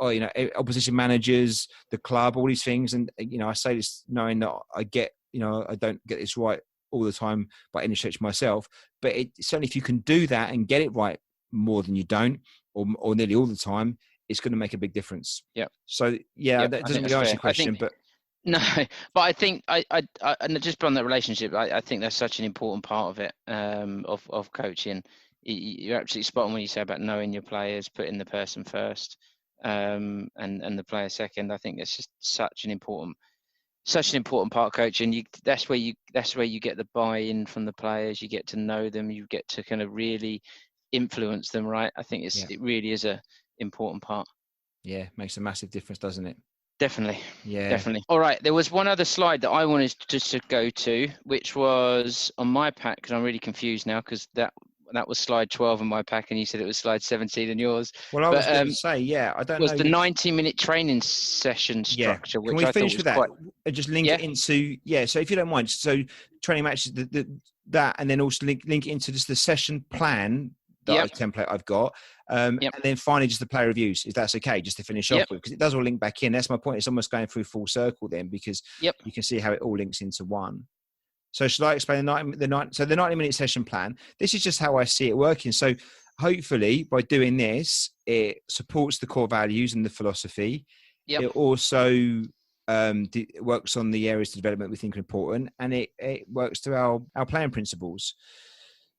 opposition managers, the club, all these things. And I say this knowing that I get, I don't get this right all the time by any stretch myself. But certainly if you can do that and get it right more than you don't, or nearly all the time, it's going to make a big difference. Yeah. So that doesn't really answer your question, but no, but I think I and just on that relationship, I think that's such an important part of it, of coaching, you're absolutely spot on when you say about knowing your players, putting the person first, and the player second. I think it's just such an important part of coaching. That's where you get the buy-in from the players. You get to know them. You get to kind of really influence them, right? I think it really is a important part. Yeah, makes a massive difference, doesn't it? Definitely. Yeah. Definitely. All right. There was one other slide that I wanted to go to, which was on my pack, because I'm really confused now, because that was slide 12 on my pack, and you said it was slide 17 in yours. Well, I was going to say, I don't know. Was the 90-minute training session structure, Can which we I finish thought with was that quite... and just link it into, so if you don't mind, so training matches, that, and then also link it into just the session plan, template I've got, and then finally just the player reviews, if that's okay, just to finish off with, because it does all link back in. That's my point. It's almost going through full circle then, because you can see how it all links into one. So should I explain the 90-minute session plan? This is just how I see it working. So hopefully by doing this, it supports the core values and the philosophy. It also works on the areas of development we think are important, and it works to our playing principles.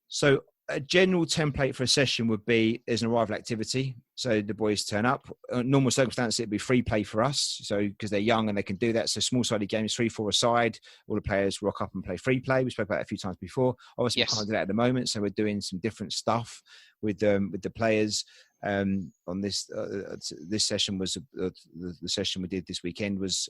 So a general template for a session would be there's an arrival activity. So the boys turn up. Normal circumstances, it'd be free play for us. So because they're young and they can do that. So small-sided games, 3-4 aside. All the players rock up and play free play. We spoke about it a few times before. Obviously, we can't do that at the moment. So we're doing some different stuff with the players. On this session was the session we did this weekend was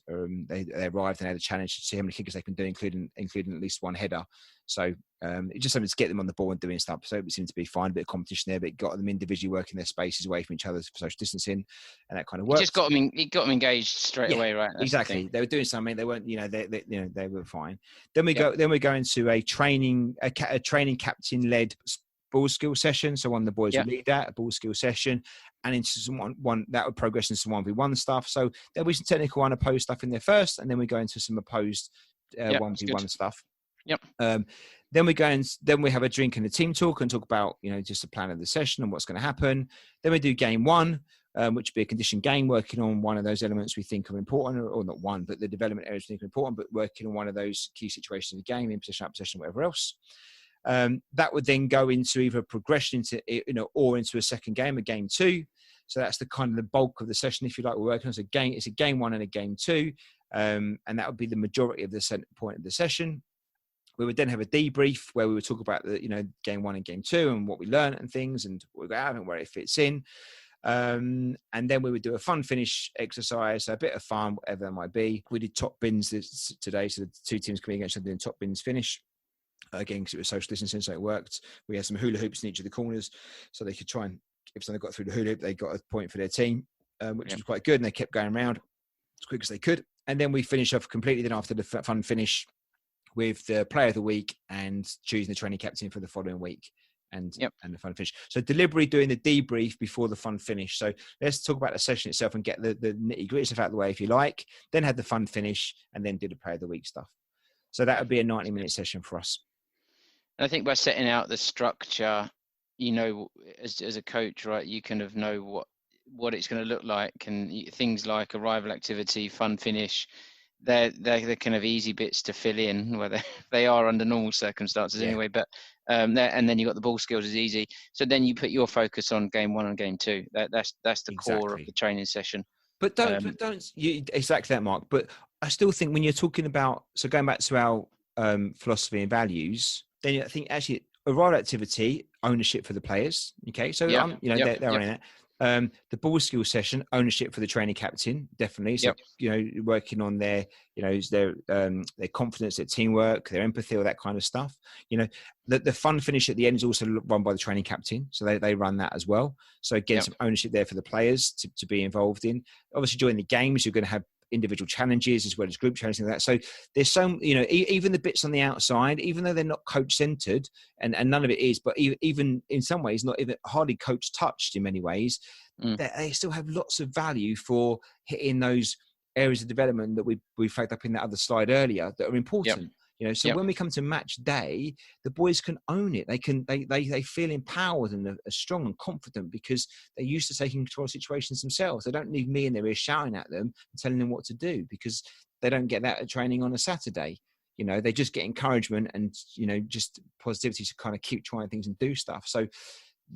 they arrived and had a challenge to see how many kickers they can do, including at least one header. So it just something to get them on the ball and doing stuff. So it seemed to be fine, a bit of competition there, but it got them individually working their spaces away from each other for social distancing, and that kind of worked. It got them engaged straight away, right? That's exactly. They were doing something. They weren't, they were fine. Then we go into a training captain led ball skill session. So one of the boys would lead that, a ball skill session, and into some one that would progress into some 1v1 stuff. So there'll be some technical unopposed stuff in there first, and then we go into some opposed 1v1 stuff. Then we have a drink and a team talk and talk about, just the plan of the session and what's going to happen. Then we do game one, which would be a conditioned game, working on one of those elements we think are important, or not one, but the development areas we think are important, but working on one of those key situations in the game, in possession, out possession, whatever else. That would then go into either progression or into a second game, a game two. So that's the kind of the bulk of the session, if you like, we're working on. So it's a game one and a game two, and that would be the majority of the center point of the session. We would then have a debrief where we would talk about the game one and game two and what we learned and things and what we got out and where it fits in. And then we would do a fun finish exercise, so a bit of fun, whatever that might be. We did top bins today, so the two teams coming against each other in top bins finish. Again, because it was social distancing, so it worked. We had some hula hoops in each of the corners, so they could try and, if someone got through the hula hoop, they got a point for their team, which was quite good, and they kept going around as quick as they could. And then we finish off completely then after the fun finish with the player of the week and choosing the training captain for the following week and the fun finish. So deliberately doing the debrief before the fun finish. So let's talk about the session itself and get the nitty gritty stuff out of the way, if you like, then have the fun finish and then do the player of the week stuff. So that would be a 90-minute session for us. I think by setting out the structure, as a coach, right, you kind of know what it's going to look like, and things like arrival activity, fun finish, they're the kind of easy bits to fill in, whether they are under normal circumstances anyway. But and then you got the ball skills is easy. So then you put your focus on game one and game two. That's the core of the training session. But don't exactly that, Mark. But I still think when you're talking about, so going back to our philosophy and values, then I think actually arrival activity, ownership for the players. Okay, so they're running it. The ball skill session, ownership for the training captain, definitely. So working on their confidence, their teamwork, their empathy, all that kind of stuff. The fun finish at the end is also run by the training captain, so they run that as well. So again, some ownership there for the players to be involved in. Obviously, during the games, you're going to have individual challenges as well as group challenges and that. So there's some, even the bits on the outside, even though they're not coach centered and none of it is, but even in some ways, not even hardly coach touched in many ways, they still have lots of value for hitting those areas of development that we flagged up in that other slide earlier that are important. So when we come to match day, the boys can own it. They feel empowered and are strong and confident because they're used to taking control of situations themselves. They don't need me in their ear shouting at them and telling them what to do because they don't get that at training on a Saturday. They just get encouragement and, just positivity to kind of keep trying things and do stuff. So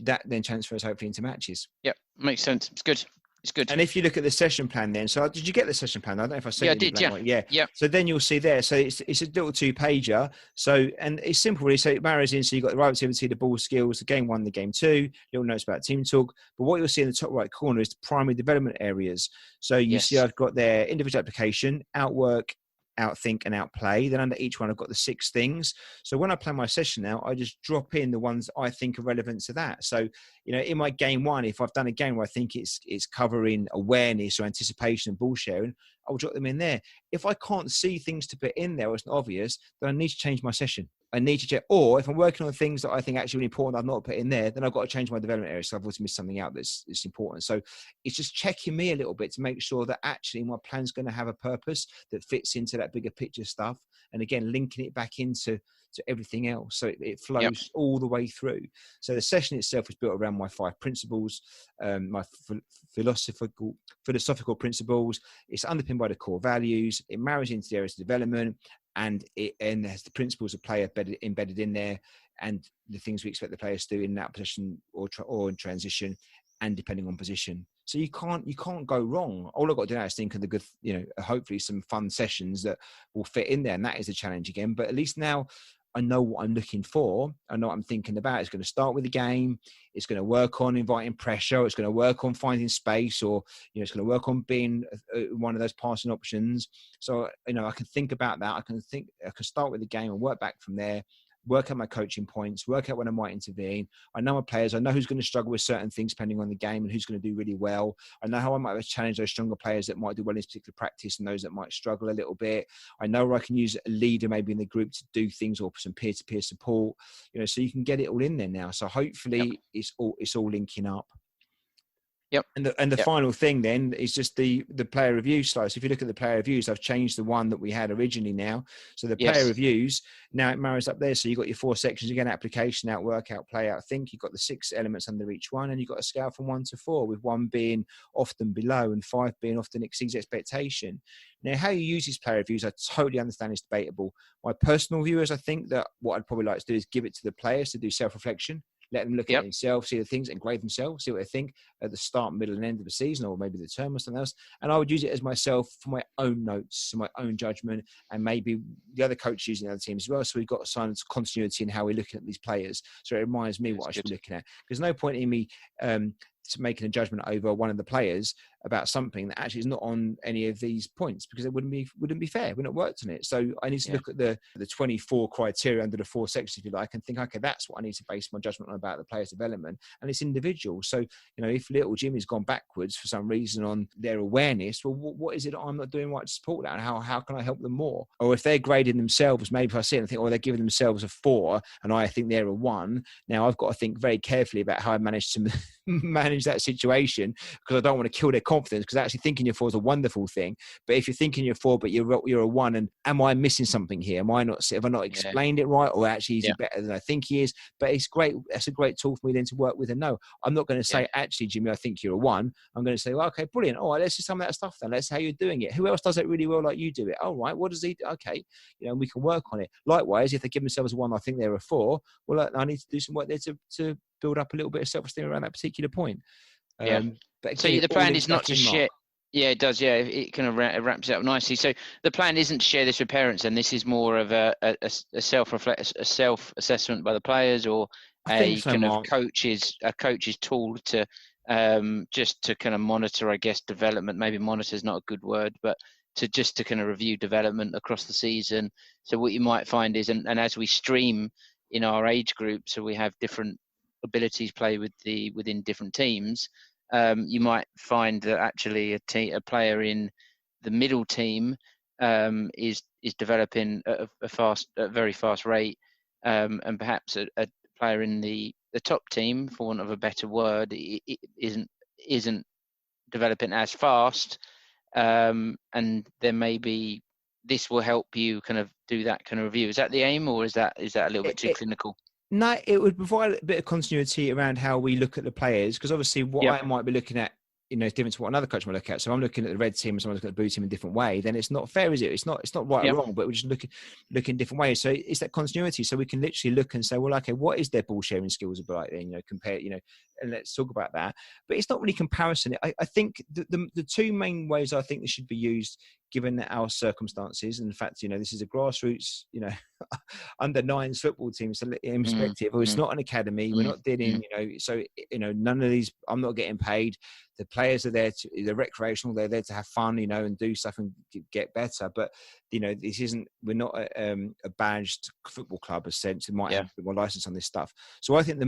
that then transfers hopefully into matches. Yep, makes sense. It's good. It's good. And if you look at the session plan then, so did you get the session plan? I don't know if I sent Yeah, I you the did. blank Yeah. one. Yeah. Yeah. So then you'll see there. So it's a little 2-pager. So, and it's simple really. So it marries in. So you've got the right activity, the ball skills, the game 1, the game 2, little notes about team talk. But what you'll see in the top right corner is the primary development areas. So you see I've got their individual application, outwork, outthink, and outplay. Then under each one, I've got the 6 things. So when I plan my session now, I just drop in the ones I think are relevant to that. So, you know, in my game 1, if I've done a game where I think it's covering awareness or anticipation and ball sharing, I'll drop them in there. If I can't see things to put in there or it's not obvious, then I need to change my session. I need to check. Or if I'm working on things that I think actually really important I've not put in there, then I've got to change my development area. So I've also missed something out that's important. So it's just checking me a little bit to make sure that actually my plan's going to have a purpose that fits into that bigger picture stuff. And again, linking it back into everything else. So it flows all the way through. So the session itself is built around my 5 principles, my philosophical principles. It's underpinned by the core values. It marries into the areas of development, and has the principles of play embedded in there, and the things we expect the players to do in that position or in transition, and depending on position. So you can't go wrong. All I've got to do now is think of the good, you know, hopefully some fun sessions that will fit in there, and that is a challenge again. But at least now I know what I'm looking for. I know what I'm thinking about. It's going to start with the game. It's going to work on inviting pressure. It's going to work on finding space, or, you know, it's going to work on being one of those passing options. So, you know, I can think about that. I can start with the game and work back from there. Work out my coaching points, work out when I might intervene. I know my players. I know who's going to struggle with certain things depending on the game and who's going to do really well. I know how I might challenge those stronger players that might do well in this particular practice and those that might struggle a little bit. I know where I can use a leader maybe in the group to do things, or some peer-to-peer support. You know, so you can get it all in there now. So hopefully it's all linking up. Yep. And the final thing then is just the player review slide. So if you look at the player reviews, I've changed the one that we had originally now. So the player reviews, now it marries up there. So you've got your 4 sections again: application, outwork, outplay, outthink. You've got the 6 elements under each one, and you've got a scale from 1 to 4, with 1 being often below and 5 being often exceeds expectation. Now, how you use these player reviews, I totally understand it's debatable. My personal view is I think that what I'd probably like to do is give it to the players to do self-reflection. Let them look at themselves, see the things, and grade themselves, see what they think at the start, middle, and end of the season, or maybe the term or something else. And I would use it as myself for my own notes, my own judgment, and maybe the other coaches using the other teams as well. So we've got a sign of continuity in how we're looking at these players. So it reminds me what I should be looking at. There's no point in me making a judgment over one of the players about something that actually is not on any of these points, because it wouldn't be fair. We're not worked on it. So I need to look at the 24 criteria under the 4 sections, if you like, and think, okay, that's what I need to base my judgment on about the player's development. And it's individual. So, you know, if little Jimmy's gone backwards for some reason on their awareness, well, what is it I'm not doing right to support that? And how can I help them more? Or if they're grading themselves, maybe if I see it and think, oh, they're giving themselves a 4 and I think they're a 1. Now I've got to think very carefully about how I manage to manage that situation, because I don't want to kill their confidence, because actually thinking you're 4 is a wonderful thing. But if you're thinking you're 4 but you're a 1, and am I missing something here? Have I not explained it right? Or actually is he better than I think he is? But it's great. That's a great tool for me then to work with. And no, I'm not going to say, actually, Jimmy, I think you're a 1. I'm going to say, well, okay, brilliant. All right, let's see some of that stuff then. Let's see how you're doing it. Who else does it really well like you do it? All right, what does he do? Okay, you know, we can work on it. Likewise, if they give themselves a 1, I think they're a 4. Well, I need to do some work there to build up a little bit of self-esteem around that particular point. But again, so the plan is not to share. Yeah, it does. Yeah, it kind of wraps it up nicely. So the plan isn't to share this with parents, and this is more of a self-assessment by the players, or of coach's tool to just to kind of monitor, I guess, development. Maybe monitor is not a good word, but to kind of review development across the season. So what you might find is, and as we stream in our age group, so we have different abilities play within different teams. You might find that actually a player in the middle team is developing at a very fast rate, and perhaps a player in the top team, for want of a better word, it isn't developing as fast, and then maybe this will help you kind of do that kind of review. Is that the aim, or is that a little bit too clinical? No, it would provide a bit of continuity around how we look at the players, because obviously what I might be looking at it's different to what another coach might look at. So I'm looking at the red team and someone's looking at the blue team in a different way. Then it's not fair, is it? It's not right or wrong, but we're just looking different ways. So it's that continuity. So we can literally look and say, well, okay, what is their ball sharing skills like? Then compare, and let's talk about that. But it's not really comparison. I think the two main ways I think this should be used, given our circumstances, and in fact, this is a grassroots, under nines football team. So in perspective, it's not an academy. We're not dealing, so none of these. I'm not getting paid. The players are there they're recreational. They're there to have fun, and do stuff and get better. But this isn't. We're not a badged football club, as sense. It might have a bit more license on this stuff. So I think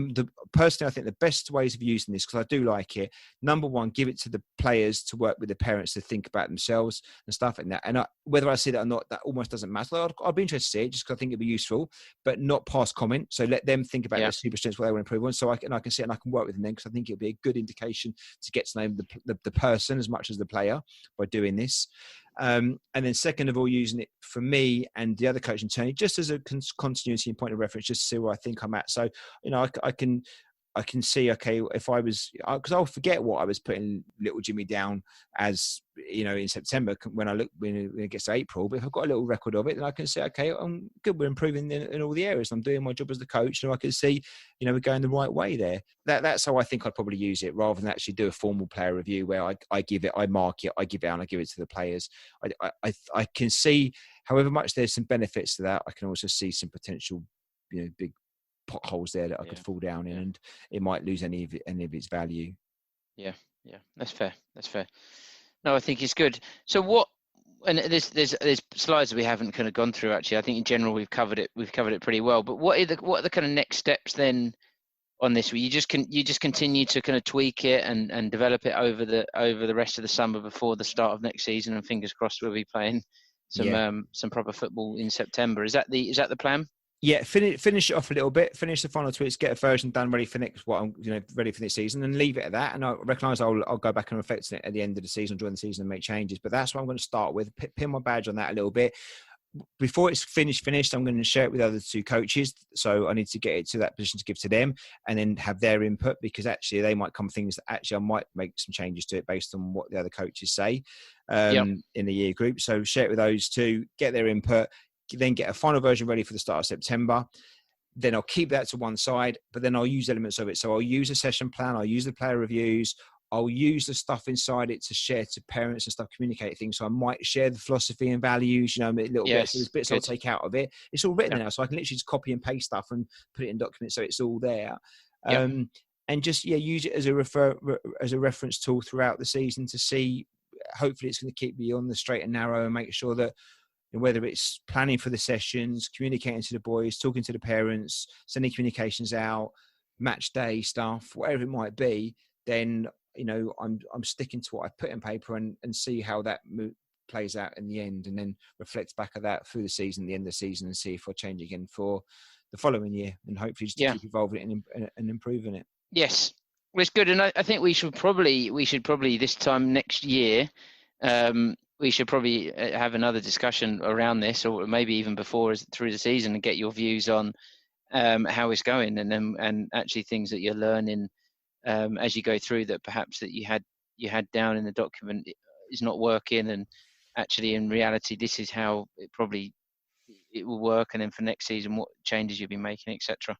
personally, I think the best ways of using this, because I do like it. Number one, give it to the players to work with the parents to think about themselves and stuff like that. And whether I see that or not, that almost doesn't matter. I'd be interested to see it just because I think it'd be useful, but not past comment. So let them think about their super strengths, what they want to improve on. So I can see it and I can work with them then, because I think it'd be a good indication to get to know the person as much as the player by doing this. And then second of all, using it for me and the other coach internally, just as a continuity and point of reference, just to see where I think I'm at. So, I can see, okay, if I was, because I'll forget what I was putting little Jimmy down as, in September when it gets to April. But if I've got a little record of it, then I can say, okay, I'm good. We're improving in all the areas. I'm doing my job as the coach, and I can see, we're going the right way there. That's how I think I'd probably use it, rather than actually do a formal player review where I give it, I mark it, I give it out, and I give it to the players. I can see, however much there's some benefits to that, I can also see some potential, big potholes there that I could fall down in, and it might lose any of its value. Yeah, that's fair. No, I think it's good. So what? And there's slides we haven't kind of gone through actually. I think in general we've covered it pretty well. But what are the kind of next steps then on this? You just continue to kind of tweak it and develop it over the rest of the summer before the start of next season, and fingers crossed we'll be playing some proper football in September. Is that the plan? Yeah, finish it off a little bit, finish the final tweaks, get a version done ready for next season, and leave it at that. And I recognise I'll go back and reflect on it at the end of the season, during the season, and make changes. But that's what I'm going to start with. Pin my badge on that a little bit. Before it's finished, I'm going to share it with the other two coaches. So I need to get it to that position to give to them, and then have their input, because actually they might come things that actually I might make some changes to it based on what the other coaches say in the year group. So share it with those two, get their input, then get a final version ready for the start of September. Then I'll keep that to one side, but then I'll use elements of it. So I'll use a session plan, I'll use the player reviews, I'll use the stuff inside it to share to parents and stuff, communicate things. So I might share the philosophy and values, a little bit. So there's bits I'll take out of it. It's all written now, so I can literally just copy and paste stuff and put it in documents, so it's all there. And just use it as a reference tool throughout the season to see. Hopefully, it's going to keep me on the straight and narrow, and make sure that, whether it's planning for the sessions, communicating to the boys, talking to the parents, sending communications out, match day stuff, whatever it might be, then I'm sticking to what I put in paper and see how that plays out in the end, and then reflect back at that through the season, the end of the season, and see if I change again for the following year, and hopefully just keep evolving it and improving it. Yes, well, it's good, and I think we should probably this time next year. We should probably have another discussion around this, or maybe even before, through the season, and get your views on how it's going, and actually things that you're learning as you go through, that perhaps that you had down in the document is not working, and actually in reality this is how it will work, and then for next season what changes you'll be making, etc.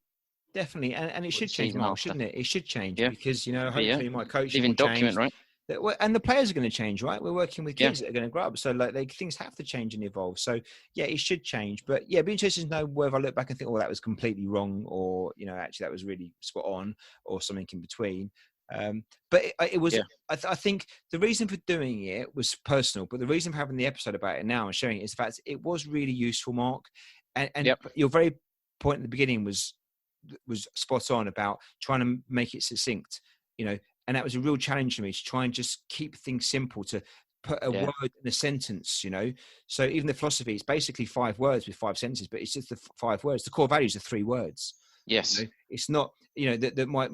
Definitely, and it should change, Mark, shouldn't it? It should change, because hopefully my coaching will document change. Right? And the players are going to change, right? We're working with kids that are going to grow up, so things have to change and evolve. So it should change. But it'd be interesting to know whether I look back and think, that was completely wrong, or actually that was really spot on, or something in between. But it was. I think the reason for doing it was personal, but the reason for having the episode about it now and sharing it is the fact it was really useful, Mark. And your very point at the beginning was spot on about trying to make it succinct, and that was a real challenge for me, to try and just keep things simple, to put a word in a sentence, So even the philosophy is basically 5 words with 5 sentences, but it's just the 5 words. The core values are 3 words. Yes. It's not, you know, that my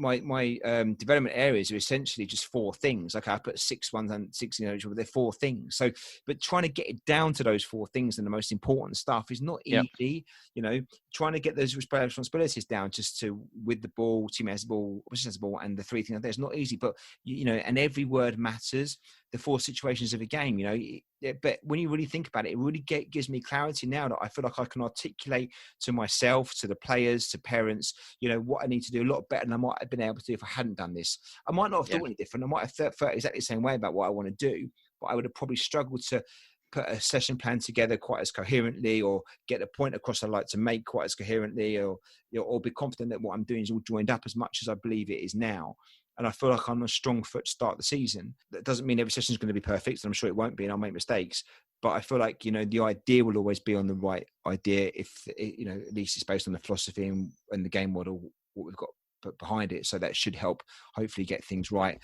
development areas are essentially just 4 things. Okay, I put 6 ones and 6, you know, but they're 4 things. So, but trying to get it down to those 4 things and the most important stuff is not Yep. easy. You know, trying to get those responsibilities down just to with the ball, team has the ball, position has the ball, and the 3 things. There's not easy, but you know, and every word matters. The 4 situations of a game, you know, but when you really think about it, it really gives me clarity now that I feel like I can articulate to myself, to the players, to parents, you know, what I need to do a lot better than I might have been able to do if I hadn't done this. I might not have thought any different. I might have felt exactly the same way about what I want to do, but I would have probably struggled to put a session plan together quite as coherently, or get the point across I'd like to make quite as coherently, or, you know, or be confident that what I'm doing is all joined up as much as I believe it is now. And I feel like I'm on a strong foot to start the season. That doesn't mean every session is going to be perfect, and I'm sure it won't be, and I'll make mistakes. But I feel like, you know, the idea will always be on the right idea if, you know, at least it's based on the philosophy and the game model, what we've got put behind it. So that should help hopefully get things right,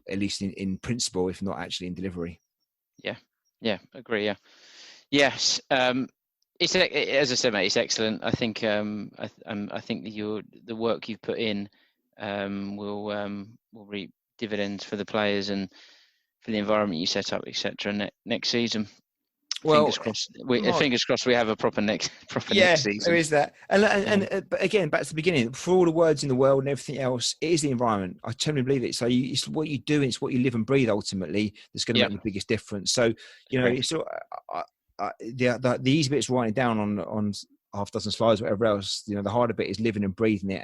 at least in principle, if not actually in delivery. Yeah, agree. Yeah. Yes. It's, as I said, mate, it's excellent. I think I think that the work you've put in will reap dividends for the players and for the environment you set up, etc. Next season. Well, Fingers crossed. Mark, Fingers crossed we have a proper next yeah, season. there is that. And but again, back to the beginning, for all the words in the world and everything else, it is the environment. I totally believe it. So it's what you do, it's what you live and breathe ultimately that's going to make the biggest difference. So, you know, it's the easy bit is writing down on half a dozen slides, whatever else. You know, the harder bit is living and breathing it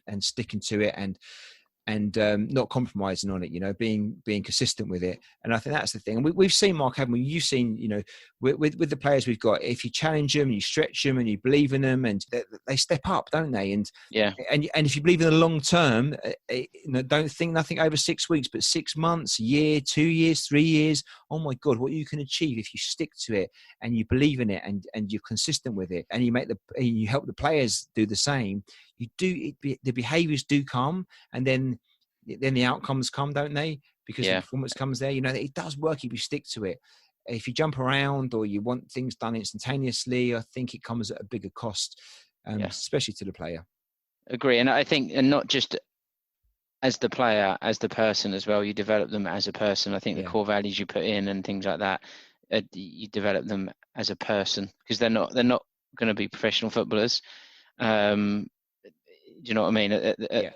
and sticking to it and not compromising on it, you know, being consistent with it. And I think that's the thing. And we've seen, Mark, haven't we? You've seen, you know, with the players we've got, if you challenge them, you stretch them and you believe in them, and they step up, don't they? And if you believe in the long term, you know, don't think nothing over 6 weeks, but 6 months, a year, 2 years, 3 years. Oh my God, what you can achieve if you stick to it and you believe in it and you're consistent with it, and you help the players do the same. The behaviors do come, and then the outcomes come, don't they? Because the performance comes there. You know, it does work if you stick to it. If you jump around or you want things done instantaneously, I think it comes at a bigger cost, especially to the player. Agree. And I think, and not just as the player, as the person as well, you develop them as a person. I think the core values you put in and things like that, you develop them as a person, because they're not going to be professional footballers. Do you know what I mean? It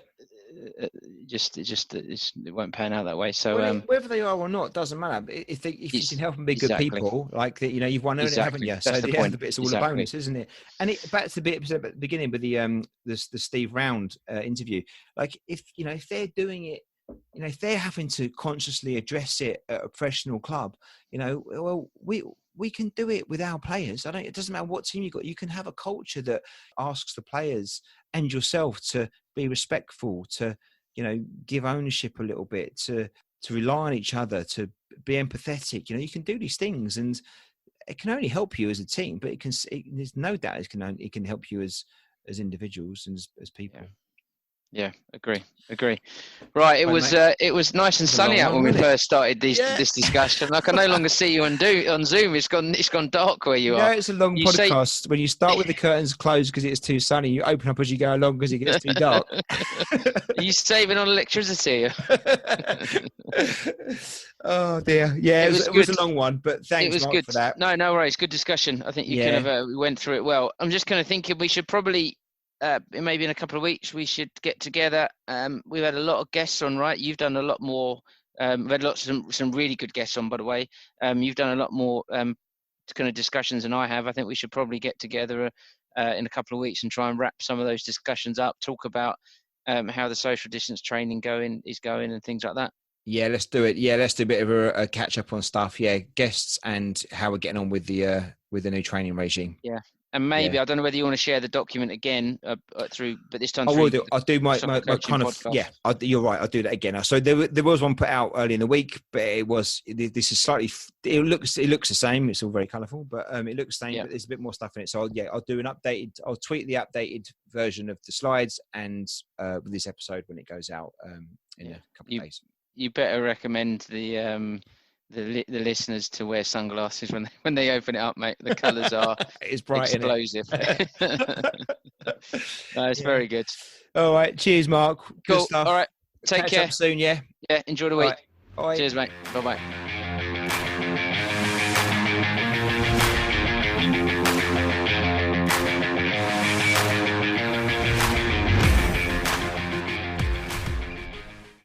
won't pan out that way. So whether they are or not doesn't matter. If you can help them be good people, like that, you know, you've won it, haven't you? That's the point. The bit's all a bonus, isn't it? And back to the bit at the beginning with the Steve Round interview. Like, if they're doing it, you know, if they're having to consciously address it at a professional club, you know, well, we can do it with our players. It doesn't matter what team you got. You can have a culture that asks the players and yourself to be respectful, to, you know, give ownership a little bit, to rely on each other, to be empathetic. You know, you can do these things, and it can only help you as a team, but there's no doubt it can help you as individuals and as people. Yeah, agree. Right, it was nice and sunny out when we first started this discussion. I can no longer see you on Zoom. It's gone dark where you are. It's a long podcast. When you start with the curtains closed because it's too sunny, you open up as you go along because it gets too dark. Are you saving on electricity? Oh dear. Yeah, it was a long one, but thanks, Mark, for that. No worries. Good discussion. I think you we went through it well. I'm just kind of thinking we should probably maybe in a couple of weeks we should get together. We've had a lot of guests on, right? You've done a lot more. We've had some really good guests on, by the way. You've done a lot more kind of discussions than I have. I think we should probably get together in a couple of weeks and try and wrap some of those discussions up. Talk about how the social distance training is going and things like that. Yeah, let's do it. Yeah, let's do a bit of a catch up on stuff. Yeah, guests and how we're getting on with the new training regime. Yeah. And maybe I don't know whether you want to share the document again but this time I will do. I'll do my kind of podcast. Yeah. You're right. I'll do that again. So there was one put out early in the week, but this is slightly. It looks the same. It's all very colourful, but it looks the same. But there's a bit more stuff in it. So I'll do I'll tweet the updated version of the slides and with this episode when it goes out in a couple of days. You better recommend the the listeners to wear sunglasses when they open it up, mate. The colours are it's bright, explosive. It's very good. All right, cheers, Mark. Good Cool. stuff. All right, take Catch care. up soon, yeah. Yeah, enjoy the week. All right. Cheers, mate. Bye bye.